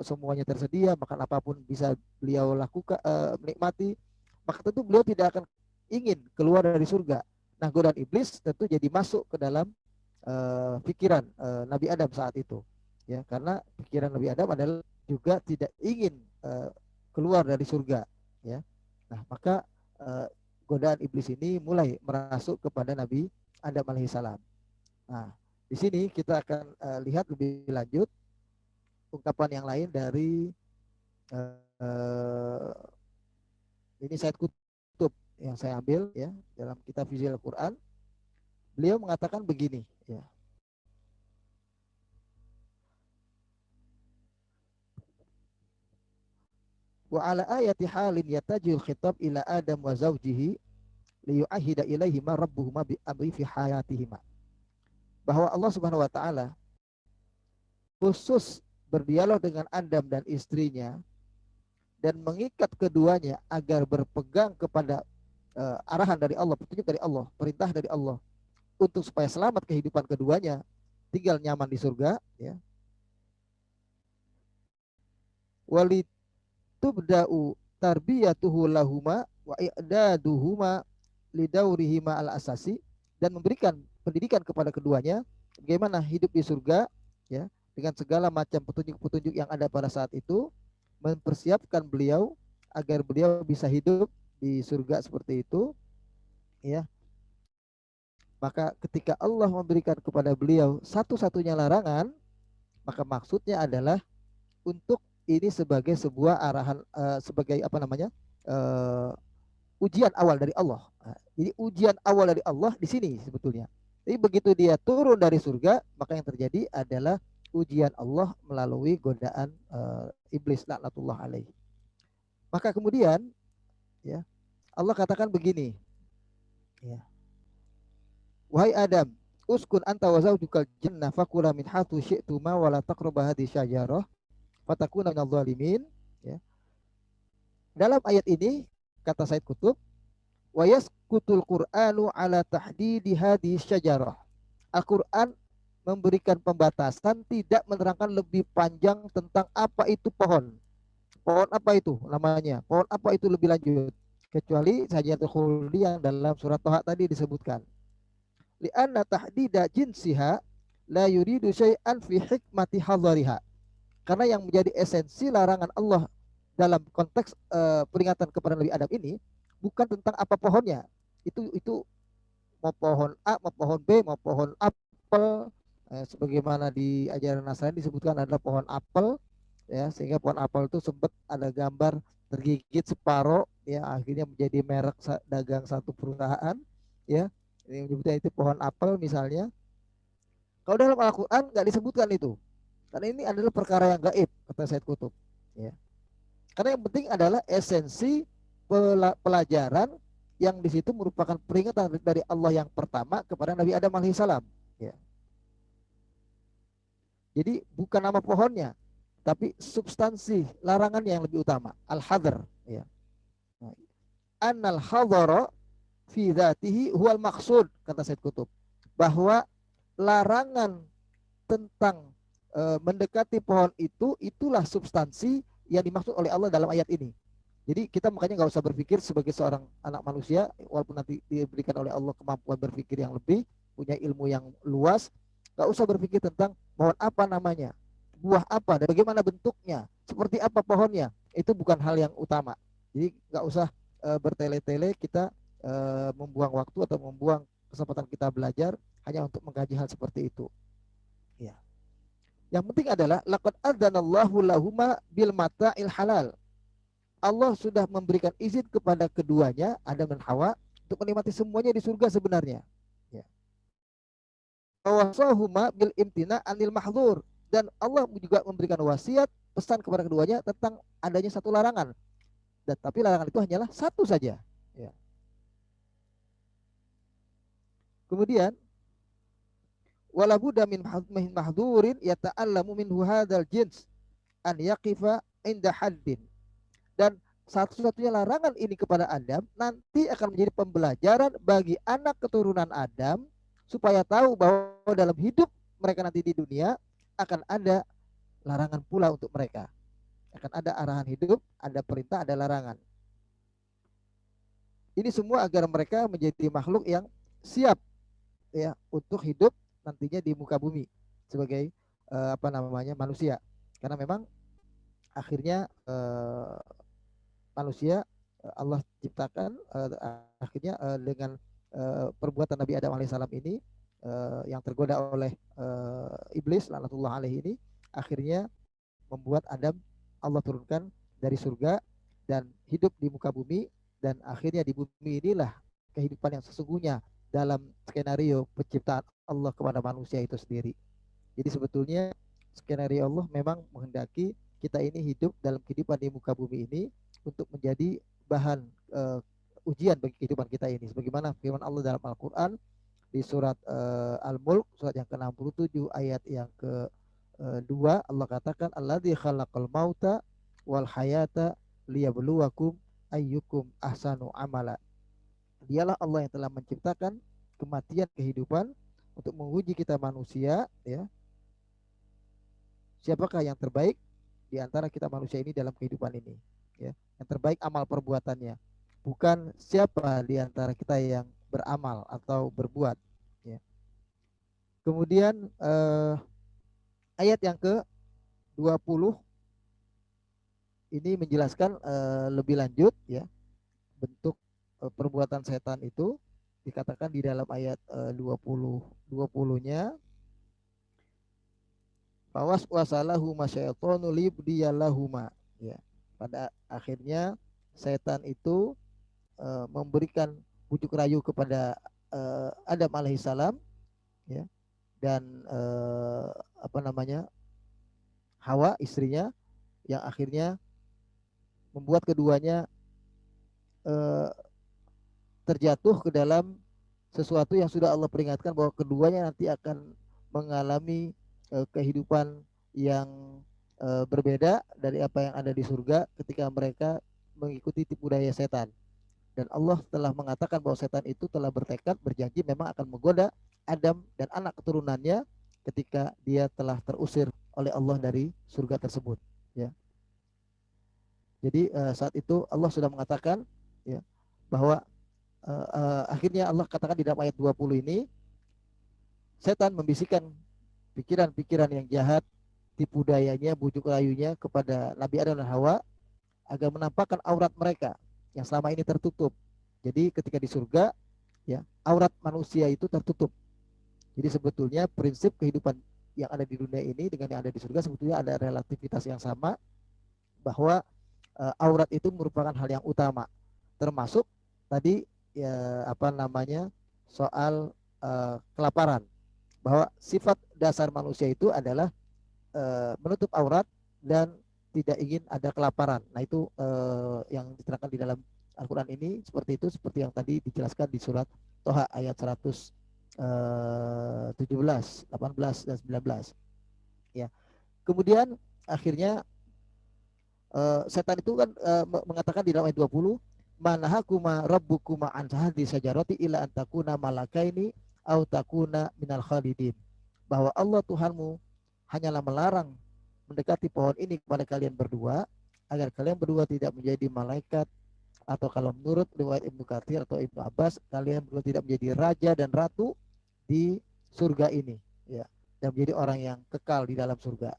semuanya tersedia, makan apapun bisa beliau lakukan, menikmati, maka tentu beliau tidak akan ingin keluar dari surga. Nah godaan iblis tentu jadi masuk ke dalam pikiran Nabi Adam saat itu, ya, karena pikiran Nabi Adam adalah juga tidak ingin keluar dari surga, ya. Nah maka godaan iblis ini mulai merasuk kepada Nabi Adam alaihissalam. Nah, di sini kita akan lihat lebih lanjut ungkapan yang lain dari uh, ini Said Kutub yang saya ambil ya dalam kitab Fizil Al-Quran. Beliau mengatakan begini ya. Wa ala ayati halin yatajil khitab ila Adam wa zawjihi liyu'ahida ilaihima rabbuhuma bi amri fi hayatihima. Bahwa Allah Subhanahu wa taala khusus berdialog dengan Adam dan istrinya dan mengikat keduanya agar berpegang kepada arahan dari Allah, petunjuk dari Allah, perintah dari Allah untuk supaya selamat kehidupan keduanya, tinggal nyaman di surga ya. Walitubda'u tarbiyatuhu lahuma wa i'daduhuma lidaurihima al-asasi, dan memberikan pendidikan kepada keduanya bagaimana hidup di surga ya, dengan segala macam petunjuk-petunjuk yang ada pada saat itu, mempersiapkan beliau agar beliau bisa hidup di surga seperti itu ya. Maka ketika Allah memberikan kepada beliau satu-satunya larangan, maka maksudnya adalah untuk ini sebagai sebuah arahan, sebagai apa namanya, ujian awal dari Allah. Nah, jadi ujian awal dari Allah di sini sebetulnya. Jadi begitu dia turun dari surga, maka yang terjadi adalah ujian Allah melalui godaan iblis laknatullah alaih. Maka kemudian ya Allah katakan begini ya. Wahai Adam, uskun anta wa zaujukal jannah fakula min hatu syi'tuma wa la taqrabu hadhihi syajarah fatakuna minadh dhalimin ya. Dalam ayat ini kata Said Kutub, wa yaskutul Qur'anu ala tahdidi hadhihi syajarah. Al-Qur'an memberikan pembatasan, tidak menerangkan lebih panjang tentang apa itu pohon. Pohon apa itu namanya? Pohon apa itu lebih lanjut? Kecuali Sajatul Khuldi yang dalam surat Toha tadi disebutkan. Li'anna tahdida jinsiha la yuridu syai'an fi hikmati hadhariha. Karena yang menjadi esensi larangan Allah dalam konteks peringatan kepada Nabi Adam ini bukan tentang apa pohonnya. Itu mau pohon A, mau pohon B, mau pohon apel, sebagaimana di ajaran Nasrani disebutkan adalah pohon apel ya, sehingga pohon apel itu sempat ada gambar tergigit separoh ya, akhirnya menjadi merek dagang satu perusahaan ya, ini menyebutnya itu pohon apel misalnya. Kalau dalam Al-Quran nggak disebutkan itu, karena ini adalah perkara yang gaib kata Said Kutub ya. Karena yang penting adalah esensi pelajaran yang di situ merupakan peringatan dari Allah yang pertama kepada Nabi Adam alaihissalam ya. Jadi bukan nama pohonnya, tapi substansi larangannya yang lebih utama, al-hadr ya. Annal hadara fi dzatihi huwal maqsud, kata Said Kutub, bahwa larangan tentang mendekati pohon itu, itulah substansi yang dimaksud oleh Allah dalam ayat ini. Jadi kita makanya nggak usah berpikir sebagai seorang anak manusia, walaupun nanti diberikan oleh Allah kemampuan berpikir yang lebih, punya ilmu yang luas, nggak usah berpikir tentang pohon apa namanya, buah apa, dan bagaimana bentuknya, seperti apa pohonnya. Itu bukan hal yang utama. Jadi nggak usah bertele-tele kita membuang waktu atau membuang kesempatan kita belajar hanya untuk mengkaji hal seperti itu. Ya. Yang penting adalah laqad adzanallahu lahuma bil mata'il halal. Allah sudah memberikan izin kepada keduanya, Adam dan Hawa, untuk menikmati semuanya di surga sebenarnya. Ya. Wasahuma bil imtina anil mahdzur, dan Allah juga memberikan wasiat, pesan kepada keduanya tentang adanya satu larangan. Dan tapi larangan itu hanyalah satu saja. Ya. Kemudian wala budda min mahdzurin yata'allamu minhu hadzal jins an yaqifa inda haddin. Dan satu-satunya larangan ini kepada Adam nanti akan menjadi pembelajaran bagi anak keturunan Adam supaya tahu bahwa dalam hidup mereka nanti di dunia akan ada larangan pula untuk mereka. Akan ada arahan hidup, ada perintah, ada larangan. Ini semua agar mereka menjadi makhluk yang siap ya untuk hidup nantinya di muka bumi sebagai apa namanya manusia. Karena memang akhirnya manusia Allah ciptakan akhirnya dengan perbuatan Nabi Adam alaihissalam ini, yang tergoda oleh iblis laknatullah alaihi ini, akhirnya membuat Adam Allah turunkan dari surga dan hidup di muka bumi, dan akhirnya di bumi inilah kehidupan yang sesungguhnya dalam skenario penciptaan Allah kepada manusia itu sendiri. Jadi sebetulnya skenario Allah memang menghendaki kita ini hidup dalam kehidupan di muka bumi ini untuk menjadi bahan ujian bagi kehidupan kita ini. Sebagaimana firman Allah dalam Al-Quran di surat Al-Mulk, surat yang ke-67 ayat yang ke-2, Allah katakan alladzi khalaqal mauta wal hayata liyabluwakum ayyukum ahsanu amala. Dialah Allah yang telah menciptakan kematian kehidupan untuk menguji kita manusia, ya. Siapakah yang terbaik di antara kita manusia ini dalam kehidupan ini, ya. Yang terbaik amal perbuatannya, bukan siapa di antara kita yang beramal atau berbuat, ya. Kemudian ayat yang ke-20 ini menjelaskan lebih lanjut, ya, bentuk perbuatan setan itu. Dikatakan di dalam ayat 20-nya, fawas wasalahu masyaitonu libdiyallahuma, ya. Pada akhirnya setan itu memberikan bujuk rayu kepada Adam alaihissalam, ya, dan Hawa istrinya, yang akhirnya membuat keduanya terjatuh ke dalam sesuatu yang sudah Allah peringatkan bahwa keduanya nanti akan mengalami kehidupan yang berbeda dari apa yang ada di surga ketika mereka mengikuti tipu daya setan. Dan Allah telah mengatakan bahwa setan itu telah bertekad, berjanji memang akan menggoda Adam dan anak keturunannya ketika dia telah terusir oleh Allah dari surga tersebut, ya. Jadi saat itu Allah sudah mengatakan, ya, bahwa akhirnya Allah katakan di dalam ayat 20 ini, setan membisikkan pikiran-pikiran yang jahat, tipu dayanya, bujuk rayunya kepada Nabi Adam dan Hawa agar menampakkan aurat mereka yang selama ini tertutup. Jadi ketika di surga, ya, aurat manusia itu tertutup. Jadi sebetulnya prinsip kehidupan yang ada di dunia ini dengan yang ada di surga sebetulnya ada relativitas yang sama, bahwa aurat itu merupakan hal yang utama, termasuk tadi, ya, soal kelaparan, bahwa sifat dasar manusia itu adalah menutup aurat dan tidak ingin ada kelaparan. Nah itu yang diterangkan di dalam Al-Quran ini seperti itu, seperti yang tadi dijelaskan di surat Toha ayat 117, 18 dan 19, ya. Kemudian akhirnya setan itu kan mengatakan di dalam ayat 20, manahakuma rabbukuma an hadhihi sajarati ila an takuna malakaini au takuna minal khalidin, bahwa Allah Tuhanmu hanyalah melarang mendekati pohon ini kepada kalian berdua agar kalian berdua tidak menjadi malaikat, atau kalau menurut riwayat Ibnu Katsir atau Ibnu Abbas, kalian berdua tidak menjadi raja dan ratu di surga ini, ya, dan menjadi orang yang kekal di dalam surga.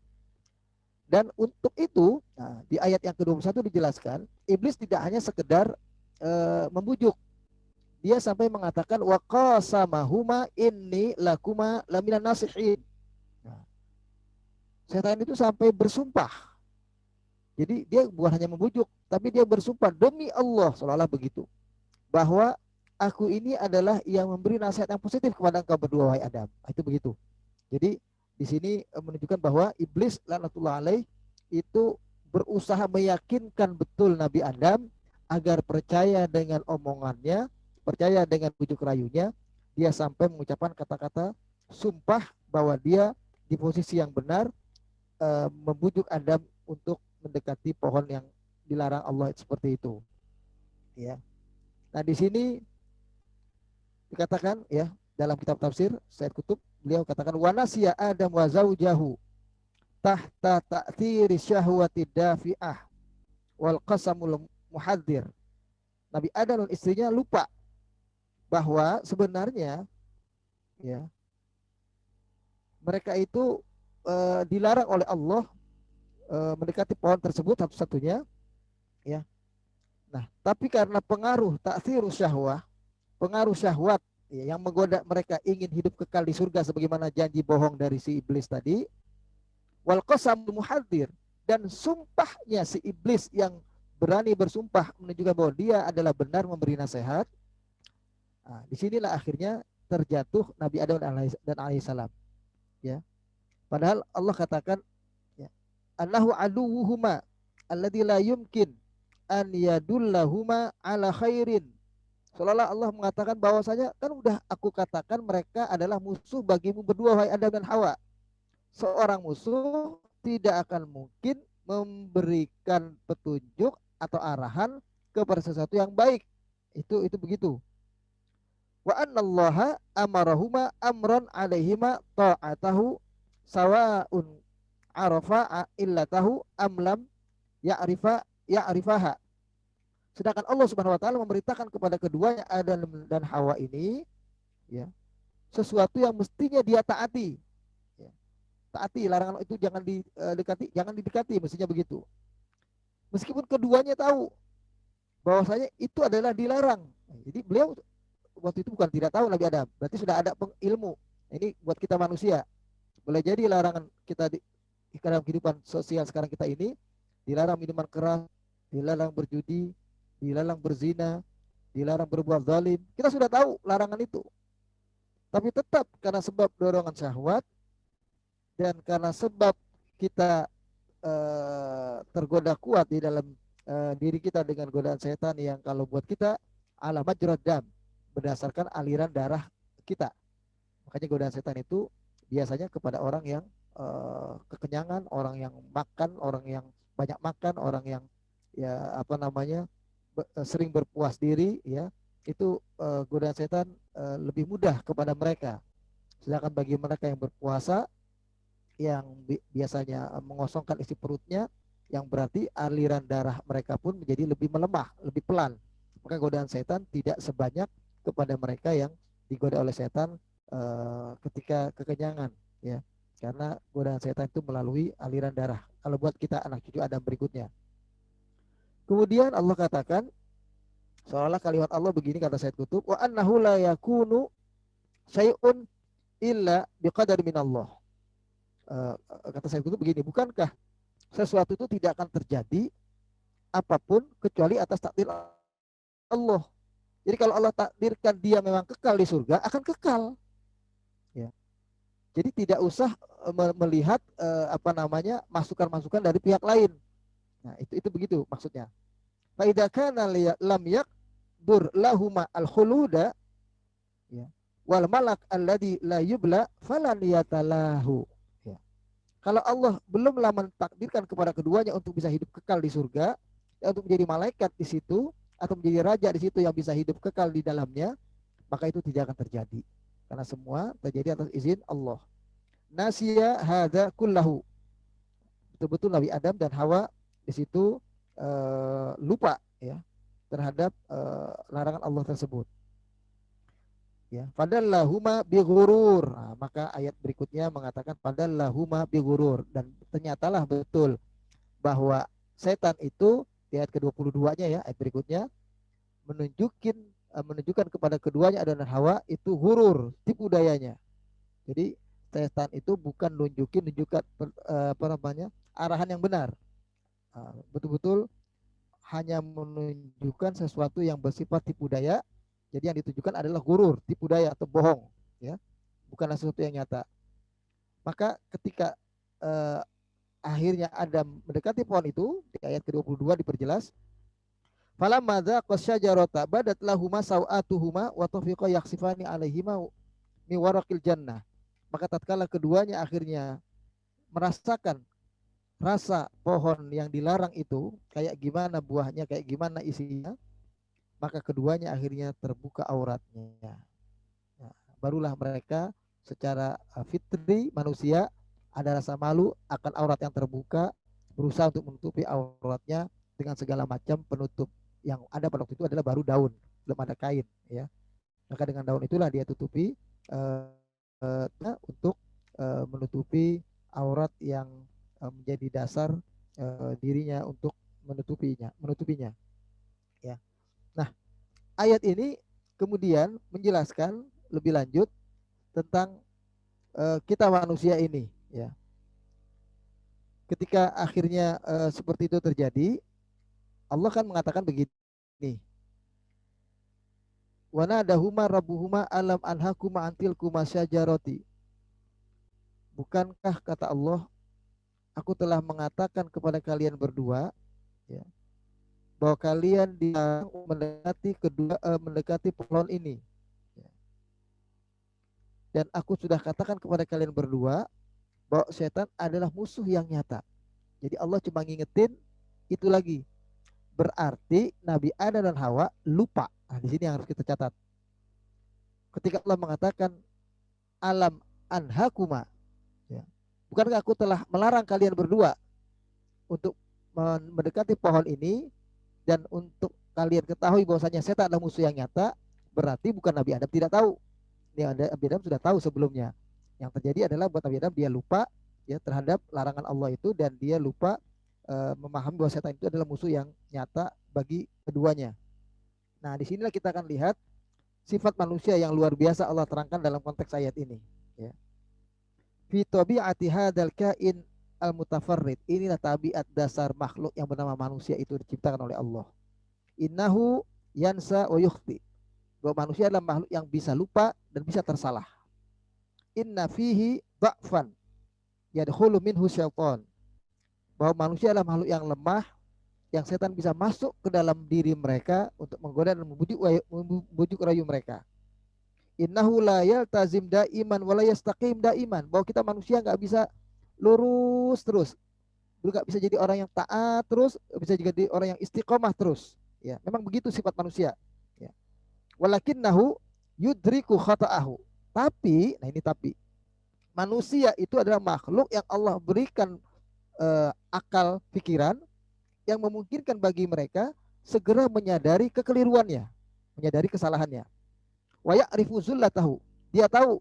Dan untuk itu, nah, di ayat yang ke-21 dijelaskan, iblis tidak hanya sekedar membujuk. Dia sampai mengatakan wa qasamahuma inni lakuma laminan nasihin. Nah, setan itu sampai bersumpah. Jadi dia bukan hanya membujuk, tapi dia bersumpah demi Allah, seolah-olah begitu, bahwa aku ini adalah yang memberi nasihat yang positif kepada engkau berdua, wahai Adam. Itu begitu. Jadi di sini menunjukkan bahwa iblis laknatullah alaih itu berusaha meyakinkan betul Nabi Adam agar percaya dengan omongannya, percaya dengan bujuk rayunya. Dia sampai mengucapkan kata-kata sumpah bahwa dia di posisi yang benar, membujuk Adam untuk mendekati pohon yang dilarang Allah seperti itu, ya. Nah di sini dikatakan, ya, dalam kitab tafsir Said Kutub, beliau katakan wa nasiya Adam wa zaujahu tahta ta'thiri syahwati dafi'ah wal qasamul muhadzir. Nabi Adam dan istrinya lupa bahwa sebenarnya, ya, mereka itu dilarang oleh Allah mendekati pohon tersebut satu-satunya, ya. Nah, tapi karena pengaruh ta'thirus syahwah, pengaruh syahwat ya, yang menggoda mereka ingin hidup kekal di surga sebagaimana janji bohong dari si iblis tadi. Wal qasamul muhadir, dan sumpahnya si iblis yang berani bersumpah menunjukkan bahwa dia adalah benar memberi nasihat. Nah, disinilah akhirnya terjatuh Nabi Adam dan alaihissalam. Ya, padahal Allah katakan, ya, Allahu aduwuhuma alladzi la yumkin an yadullahuma ala khairin. Seolah-olah Allah mengatakan bahwasanya kan udah aku katakan mereka adalah musuh bagimu berdua wahai Adam dan Hawa. Seorang musuh tidak akan mungkin memberikan petunjuk atau arahan kepada sesuatu yang baik. Itu begitu. Wa annallaha amarahuma amran alaihima ta'atahu sawa'un arafa illatahu amlam ya'rifaha. Sedangkan Allah Subhanahu wa taala memerintahkan kepada keduanya Adam dan Hawa ini, ya, sesuatu yang mestinya dia taati. Ya. Taati larangan itu jangan didekati, jangan didekati, mestinya begitu. Meskipun keduanya tahu bahwasanya itu adalah dilarang. Jadi beliau waktu itu bukan tidak tahu Nabi Adam, berarti sudah ada ilmu. Ini buat kita manusia. Boleh jadi larangan kita di dalam kehidupan sosial sekarang kita ini, dilarang minuman keras, dilarang berjudi, dilarang berzina, dilarang berbuat zalim. Kita sudah tahu larangan itu. Tapi tetap karena sebab dorongan syahwat dan karena sebab kita tergoda kuat di dalam diri kita dengan godaan setan yang kalau buat kita ala majrad dam, berdasarkan aliran darah kita. Makanya godaan setan itu biasanya kepada orang yang kekenyangan, orang yang makan, orang yang banyak makan, orang yang ya apa namanya sering berpuas diri, ya itu godaan setan lebih mudah kepada mereka. Sedangkan bagi mereka yang berpuasa, yang biasanya mengosongkan isi perutnya, yang berarti aliran darah mereka pun menjadi lebih melemah, lebih pelan. Maka godaan setan tidak sebanyak kepada mereka yang digoda oleh setan ketika kekenyangan, ya. Karena godaan setan itu melalui aliran darah. Kalau buat kita anak cucu Adam berikutnya. Kemudian Allah katakan, seolah kalimat Allah begini, kata Said Kutub, wa annahu la yakunu syai'un illa biqadar minallah. Kata Said Kutub begini, bukankah sesuatu itu tidak akan terjadi apapun kecuali atas takdir Allah. Jadi kalau Allah takdirkan dia memang kekal di surga, akan kekal. Ya. Jadi tidak usah melihat apa namanya masukan-masukan dari pihak lain. Nah, itu begitu maksudnya. Fa idza kana lam yaqdur lahuma al-khuluda, ya, wal malak alladhi la yubla falan yatalahu. Ya. Kalau Allah belumlah mentakdirkan kepada keduanya untuk bisa hidup kekal di surga, ya, untuk menjadi malaikat di situ atau menjadi raja di situ yang bisa hidup kekal di dalamnya, maka itu tidak akan terjadi. Karena semua terjadi atas izin Allah. Nasya hadza kullahu. Betul-betul Nabi Adam dan Hawa di situ lupa, ya, terhadap larangan Allah tersebut. Ya, fadallahuma bighurur. Nah, maka ayat berikutnya mengatakan fadallahuma bighurur, dan ternyatalah betul bahwa setan itu di ayat ke-22-nya, ya, ayat berikutnya menunjukkan kepada keduanya Adam dan Hawa itu hurur, tipu dayanya. Jadi setan itu bukan nunjukkan apa namanya arahan yang benar. Betul-betul hanya menunjukkan sesuatu yang bersifat tipu daya. Jadi yang ditujukan adalah gurur, tipu daya atau bohong, ya, bukanlah sesuatu yang nyata. Maka ketika akhirnya Adam mendekati pohon itu, di ayat ke-22 diperjelas, falamma dzaqa syajarata badat lahuma sawatuhuma wa tafiqa yakhsifani alaihima mi waraqil jannah. Maka tatkala keduanya akhirnya merasakan rasa pohon yang dilarang itu, kayak gimana buahnya, kayak gimana isinya, maka keduanya akhirnya terbuka auratnya. Nah, barulah mereka secara fitri manusia ada rasa malu akan aurat yang terbuka, berusaha untuk menutupi auratnya dengan segala macam penutup. Yang ada pada waktu itu adalah baru daun, belum ada kain, ya. Maka dengan daun itulah dia tutupi untuk menutupi aurat yang menjadi dasar dirinya untuk menutupinya, ya. Nah, ayat ini kemudian menjelaskan lebih lanjut tentang kita manusia ini, ya. Ketika akhirnya seperti itu terjadi, Allah kan mengatakan begini, wa nadahuma rabbuhuma alam anhakuma antil kuma syajarati. Bukankah kata Allah, aku telah mengatakan kepada kalian berdua, ya, bahwa kalian dilarang mendekati pohon ini, ya. Dan aku sudah katakan kepada kalian berdua bahwa setan adalah musuh yang nyata. Jadi Allah cuma ngingetin itu lagi. Berarti Nabi Adam dan Hawa lupa. Nah, di sini yang harus kita catat. Ketika Allah mengatakan alam anhakuma, ya, bukankah aku telah melarang kalian berdua untuk mendekati pohon ini, dan untuk kalian ketahui bahwasanya setan adalah musuh yang nyata. Berarti bukan Nabi Adam tidak tahu. Nabi Adam sudah tahu sebelumnya. Yang terjadi adalah buat Nabi Adam dia lupa, ya, terhadap larangan Allah itu, dan dia lupa memahami bahwa setan itu adalah musuh yang nyata bagi keduanya. Nah, disinilah kita akan lihat sifat manusia yang luar biasa Allah terangkan dalam konteks ayat ini, ya. Fi tabi'ati hadzal kain al-mutafarrid. Inilah tabiat dasar makhluk yang bernama manusia itu diciptakan oleh Allah. Innahu yansa wa yukhti. Bahwa manusia adalah makhluk yang bisa lupa dan bisa tersalah. Inna fihi dha'fan yadkhulu minhu syaitan. Bahwa manusia adalah makhluk yang lemah, yang setan bisa masuk ke dalam diri mereka untuk menggoda dan membujuk rayu mereka. Innahu la yaltazim daiman wa la yastaqim daiman. Bahwa kita manusia nggak bisa lurus terus, nggak bisa jadi orang yang taat terus, bisa juga jadi orang yang istiqomah terus, ya. Memang begitu sifat manusia, ya. Walakinnahu yudriku khata'ahu. Tapi, nah ini tapi, manusia itu adalah makhluk yang Allah berikan akal pikiran yang memungkinkan bagi mereka segera menyadari kekeliruannya, menyadari kesalahannya. Wa ya'rifu zullatahu. Dia tahu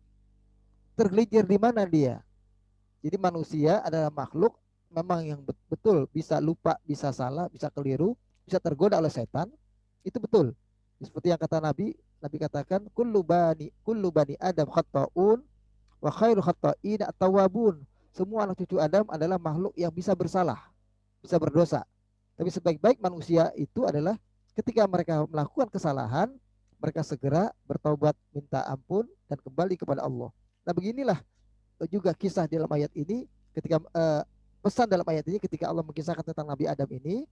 tergelincir di mana dia. Jadi manusia adalah makhluk memang yang betul bisa lupa, bisa salah, bisa keliru, bisa tergoda oleh setan. Itu betul. Seperti yang kata Nabi katakan kullu bani Adam khata'un wa khairu khata'in at-tawwabun. Semua anak cucu Adam adalah makhluk yang bisa bersalah, bisa berdosa. Tapi sebaik-baik manusia itu adalah ketika mereka melakukan kesalahan, mereka segera bertaubat, minta ampun, dan kembali kepada Allah. Nah, beginilah juga kisah dalam ayat ini, ketika pesan dalam ayat ini ketika Allah mengisahkan tentang Nabi Adam ini.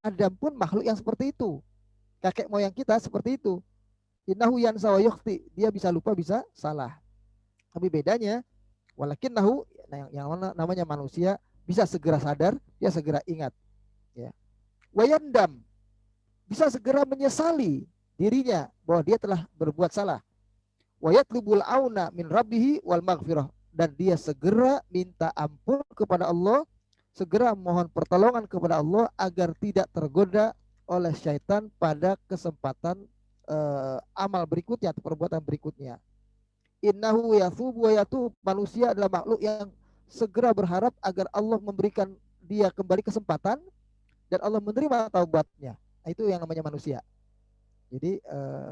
Adam pun makhluk yang seperti itu. Kakek moyang kita seperti itu. Innahu yansa wa yukhti. Dia bisa lupa, bisa salah. Tapi bedanya, walakinnahu, yang namanya manusia bisa segera sadar, dia segera ingat, ya. Wayandam, bisa segera menyesali dirinya bahwa dia telah berbuat salah. Wayatlubul auna min rabbihi wal maghfirah, dan dia segera minta ampun kepada Allah, segera mohon pertolongan kepada Allah agar tidak tergoda oleh syaitan pada kesempatan amal berikutnya atau perbuatan berikutnya. Innahu yathubu wa yatub. Manusia adalah makhluk yang segera berharap agar Allah memberikan dia kembali kesempatan dan Allah menerima taubatnya. Nah, itu yang namanya manusia. Jadi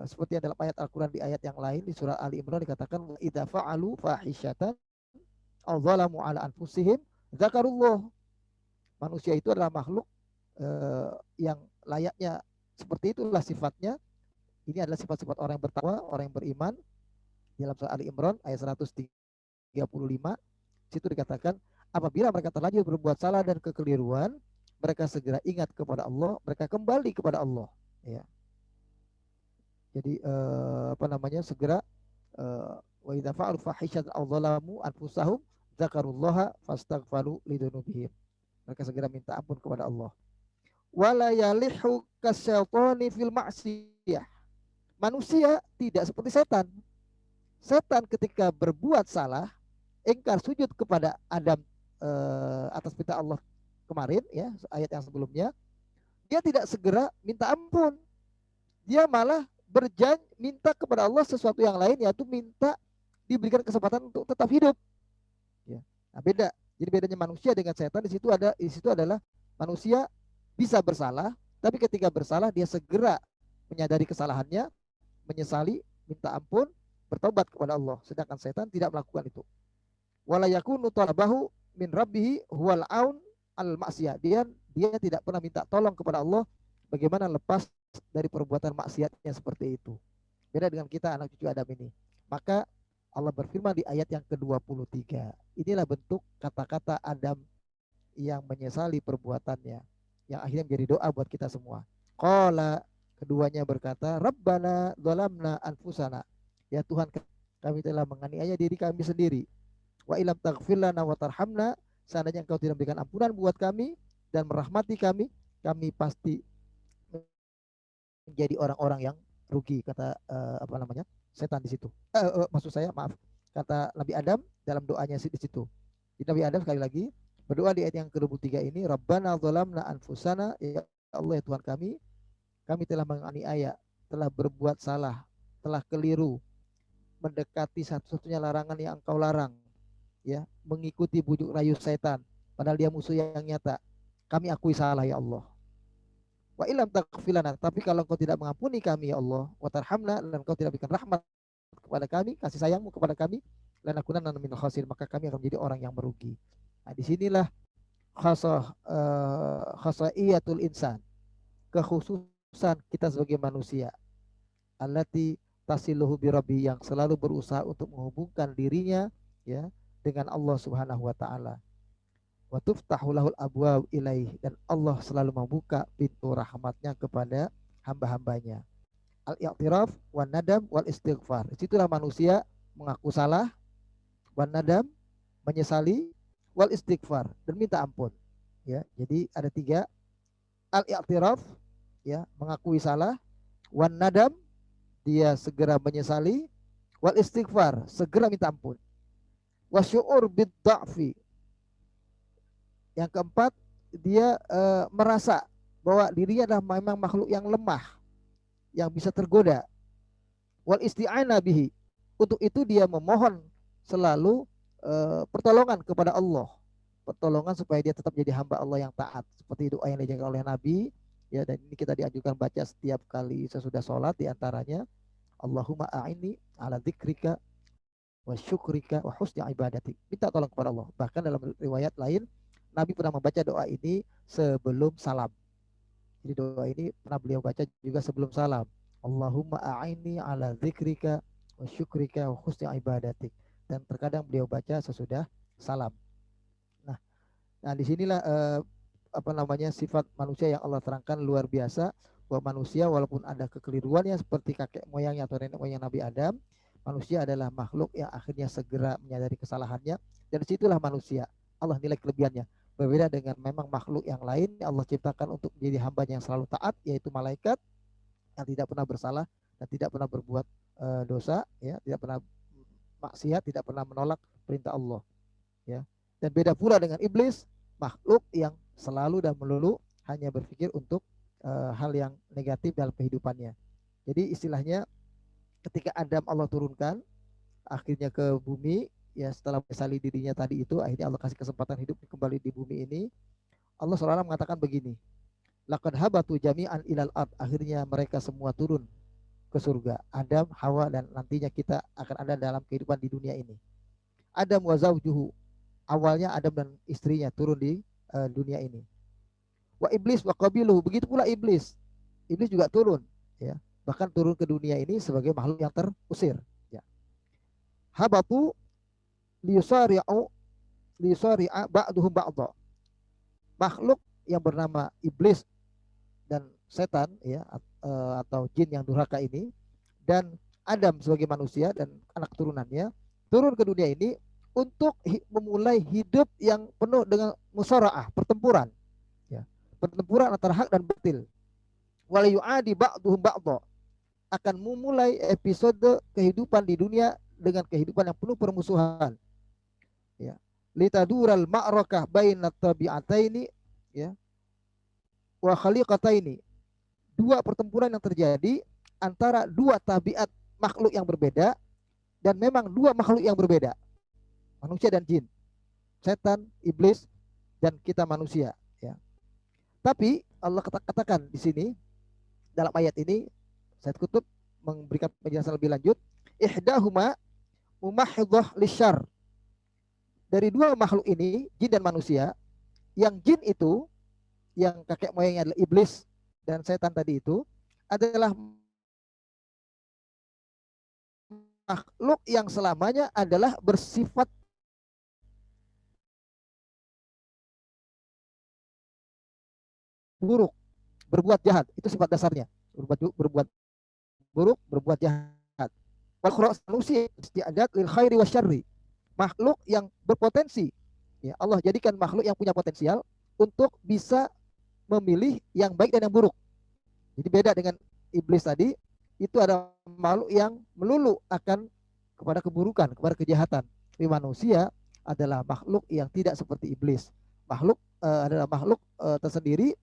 seperti yang dalam ayat Al-Quran di ayat yang lain di surah Ali Imran dikatakan idza fa'alu fahisyatan aw zalamu ala anfusihim dzakarullah. Manusia itu adalah makhluk yang layaknya seperti itulah sifatnya. Ini adalah sifat-sifat orang yang bertakwa, orang yang beriman. Dalam surah Ali Imran ayat 135 situ dikatakan apabila mereka terlanjur berbuat salah dan kekeliruan, mereka segera ingat kepada Allah, mereka kembali kepada Allah, ya. Jadi segera wa idza fa'alu fahishatan aw zalamu anfusahum dzakarullaha fastaghfaru lidzunubihim. Mereka segera minta ampun kepada Allah. Wala yalihu kasyaitani fil ma'siyah. Manusia tidak seperti setan. Setan ketika berbuat salah, engkar sujud kepada Adam atas perintah Allah kemarin, ya, ayat yang sebelumnya, dia tidak segera minta ampun. Dia malah berjanji minta kepada Allah sesuatu yang lain, yaitu minta diberikan kesempatan untuk tetap hidup, ya. Nah, beda. Jadi bedanya manusia dengan setan di situ adalah manusia bisa bersalah, tapi ketika bersalah dia segera menyadari kesalahannya, menyesali, minta ampun, bertobat kepada Allah, sedangkan setan tidak melakukan itu. Wala yakunu talabahu min rabbihi huwal aun al maksiyah. Dia tidak pernah minta tolong kepada Allah bagaimana lepas dari perbuatan maksiatnya seperti itu. Beda dengan kita anak cucu Adam ini. Maka Allah berfirman di ayat yang ke-23. Inilah bentuk kata-kata Adam yang menyesali perbuatannya, yang akhirnya menjadi doa buat kita semua. Qala, keduanya berkata, Rabbana zalamna anfusana. Ya Tuhan, kami telah menganiaya diri kami sendiri. Wa ilam taghfir lana wa tarhamna, seandainya Engkau tidak memberikan ampunan buat kami dan merahmati kami pasti menjadi orang-orang yang rugi, kata apa namanya? Setan di situ. Maksud saya, maaf. Kata Nabi Adam dalam doanya di situ. Di Nabi Adam sekali lagi berdoa di ayat yang ke-23 ini, Rabbana zalamna anfusana, ya Allah ya Tuhan kami telah menganiaya, telah berbuat salah, telah keliru, mendekati satu-satunya larangan yang Engkau larang, ya, mengikuti bujuk rayu setan, padahal dia musuh yang nyata. Kami akui salah ya Allah. Wa ilam takfilana, tapi kalau Engkau tidak mengampuni kami ya Allah, wa tarhamna, dan Engkau tidak berikan rahmat kepada kami, kasih sayangmu kepada kami, lanakunanna minal khasir, maka kami akan menjadi orang yang merugi. Nah, disinilah khasaiyatul insan, kekhususan kita sebagai manusia, allati tasiluhu birabbi, yang selalu berusaha untuk menghubungkan dirinya, ya, dengan Allah Subhanahu wa taala. Wa tuftahu lahul abwab ilaih, dan Allah selalu membuka pintu rahmatnya kepada hamba-hambanya. Al-i'tiraf wan nadam wal istighfar. Disitulah manusia mengaku salah, wan nadam menyesali, wal istighfar dan minta ampun. Ya, jadi ada tiga. Al-i'tiraf, ya, mengakui salah, wan nadam, dia segera menyesali, wal istighfar, segera minta ampun. Wasyu'ur bid da'fi, yang keempat, dia merasa bahwa dirinya adalah memang makhluk yang lemah, yang bisa tergoda. Wal isti'anah bihi, untuk itu dia memohon selalu pertolongan kepada Allah, pertolongan supaya dia tetap jadi hamba Allah yang taat, seperti doa yang diajarkan oleh Nabi, ya, dan ini kita dianjurkan baca setiap kali sesudah sholat, diantaranya Allahumma a'inni ala dzikrika wa syukrika wa husni ibadatik, minta tolong kepada Allah. Bahkan dalam riwayat lain Nabi pernah membaca doa ini sebelum salam. Jadi doa ini pernah beliau baca juga sebelum salam. Allahumma a'inni ala dzikrika wa syukrika wa husni ibadatik. Dan terkadang beliau baca sesudah salam. Nah, disinilah apa namanya, sifat manusia yang Allah terangkan luar biasa, bahwa manusia walaupun ada kekeliruannya seperti kakek moyangnya atau nenek moyang Nabi Adam, manusia adalah makhluk yang akhirnya segera menyadari kesalahannya, dan disitulah manusia Allah nilai kelebihannya. Berbeda dengan memang makhluk yang lain, Allah ciptakan untuk menjadi hambanya yang selalu taat, yaitu malaikat yang tidak pernah bersalah dan tidak pernah berbuat dosa, ya, tidak pernah maksiat, tidak pernah menolak perintah Allah, ya. Dan beda pula dengan iblis, makhluk yang selalu dan melulu hanya berpikir untuk hal yang negatif dalam kehidupannya. Jadi istilahnya ketika Adam Allah turunkan akhirnya ke bumi, ya, setelah menyesali dirinya tadi itu, akhirnya Allah kasih kesempatan hidup kembali di bumi ini. Allah SWT mengatakan begini, laqad habatu jami'an ilal ard, akhirnya mereka semua turun ke surga, Adam, Hawa, dan nantinya kita akan ada dalam kehidupan di dunia ini. Adam wa zaujuhu, awalnya Adam dan istrinya turun di dunia ini. Wa iblis wa qabiluhu, begitu pula iblis. Iblis juga turun, ya. Bahkan turun ke dunia ini sebagai makhluk yang terusir, ya. Habatu liyusari'a ba'duhum ba'dha. Makhluk yang bernama iblis dan setan, ya, atau jin yang durhaka ini, dan Adam sebagai manusia dan anak turunannya turun ke dunia ini untuk memulai hidup yang penuh dengan musara'ah, pertempuran, ya, pertempuran antara hak dan batil. Wala yu'adi ba'duhum ba'dha, akan memulai episode kehidupan di dunia dengan kehidupan yang penuh permusuhan, ya. Litadural ma'rakah bainat tabi'ataini, ya, wa khaliqataini, dua pertempuran yang terjadi antara dua tabiat makhluk yang berbeda, dan memang dua makhluk yang berbeda, manusia dan jin, setan, iblis, dan kita manusia, ya. Tapi Allah katakan di sini dalam ayat ini, Said Kutub memberikan penjelasan lebih lanjut, Ihdahuma mumahidhah lisyarr. Dari dua makhluk ini, jin dan manusia, yang jin itu, yang kakek moyangnya adalah iblis dan setan tadi itu, adalah makhluk yang selamanya adalah bersifat buruk, berbuat jahat. Itu sifat dasarnya. Berbuat buruk, berbuat jahat. Wal khurras manusia istiadat lil khairi wasyarri. Makhluk yang berpotensi. Ya, Allah jadikan makhluk yang punya potensial untuk bisa memilih yang baik dan yang buruk. Jadi beda dengan iblis tadi, itu ada makhluk yang melulu akan kepada keburukan, kepada kejahatan. Tapi manusia adalah makhluk yang tidak seperti iblis. Makhluk adalah makhluk tersendiri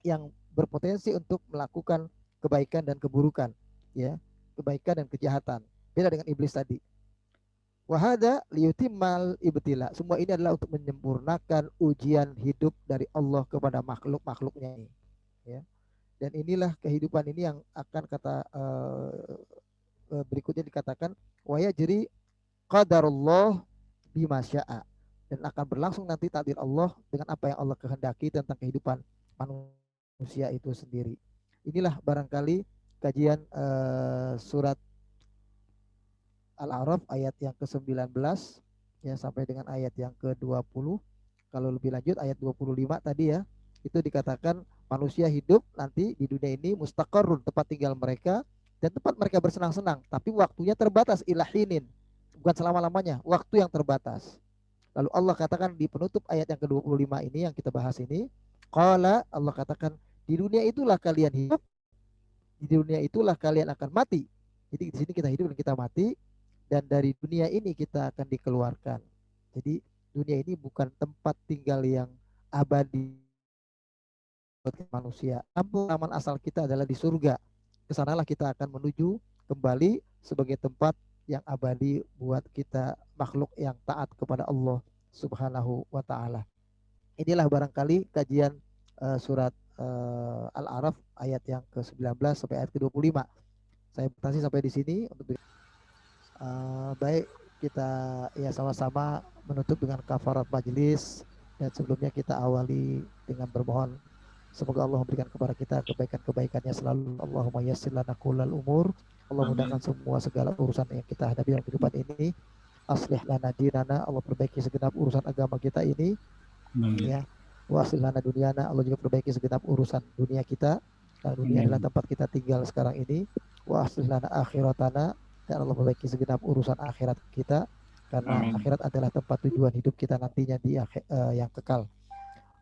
yang berpotensi untuk melakukan kebaikan dan keburukan, ya, kebaikan dan kejahatan. Beda dengan iblis tadi. Wahada liyutimmal ibtila. Semua ini adalah untuk menyempurnakan ujian hidup dari Allah kepada makhluk-makhluknya ini. Ya. Dan inilah kehidupan ini yang akan kata berikutnya dikatakan waya jadi qadarullah bima syaa, dan akan berlangsung nanti takdir Allah dengan apa yang Allah kehendaki tentang kehidupan manusia itu sendiri. Inilah barangkali kajian surat Al-A'raf ayat yang ke-19 ya sampai dengan ayat yang ke-20. Kalau lebih lanjut ayat 25 tadi ya, itu dikatakan manusia hidup nanti di dunia ini mustaqarrun, tempat tinggal mereka dan tempat mereka bersenang-senang, tapi waktunya terbatas, ilahinin, bukan selama-lamanya, waktu yang terbatas. Lalu Allah katakan di penutup ayat yang ke-25 ini yang kita bahas ini, qala, Allah katakan di dunia itulah kalian hidup, di dunia itulah kalian akan mati. Jadi di sini kita hidup dan kita mati, dan dari dunia ini kita akan dikeluarkan. Jadi dunia ini bukan tempat tinggal yang abadi buat manusia. Aman asal kita adalah di surga. Kesanalah kita akan menuju kembali sebagai tempat yang abadi buat kita makhluk yang taat kepada Allah Subhanahu wa taala. Inilah barangkali kajian surat Al-A'raf ayat yang ke-19 sampai ayat ke-25. Saya batasi sampai di sini untuk baik, kita ya sama-sama menutup dengan kafarat majelis, dan sebelumnya kita awali dengan bermohon semoga Allah memberikan kepada kita kebaikan-kebaikannya selalu. Allahumma yassir lana kullal umur. Allah mudahkan semua segala urusan yang kita hadapi dalam kehidupan ini. Aslih lana dinana, Allah perbaiki segenap urusan agama kita ini. Ya. Wa aslih lana dunyana, Allah juga perbaiki segenap urusan dunia kita. Karena dunia adalah tempat kita tinggal sekarang ini. Wa aslih lana akhiratana, dan Allah memperbaiki segenap urusan akhirat kita, karena akhirat adalah tempat tujuan hidup kita nantinya di yang kekal.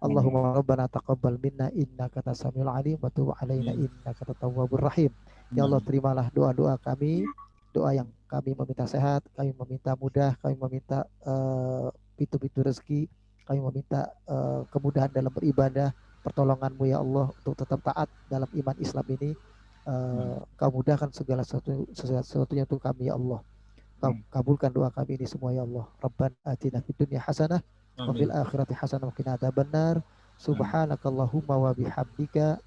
Allahumma rabbana taqabbal minna innaka antas samiul alim wa tub alaina innaka antat tawwabur rahim. Ya Allah, terimalah doa-doa kami, doa yang kami meminta sehat, kami meminta mudah, kami meminta pintu-pintu rezeki, kami meminta kemudahan dalam beribadah, pertolonganmu ya Allah untuk tetap taat dalam iman Islam ini. Kau mudahkan segala sesuatunya untuk kami ya Allah. Kau kabulkan doa kami ini semua ya Allah. Rabbana atina fid dunya hasanah wa fil akhirati hasanah wa qina adzabannar. Subhanakallahumma wa bihamdika.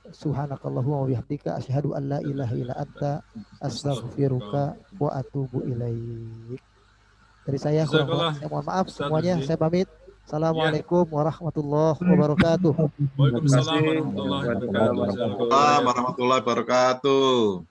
Subhanakallahumma wa bihamdika asyhadu an la ilaha illa anta astaghfiruka wa atubu ilaik. Dari saya mohon maaf semuanya, saya pamit. Assalamualaikum warahmatullahi wabarakatuh. Waalaikumsalam warahmatullahi wabarakatuh.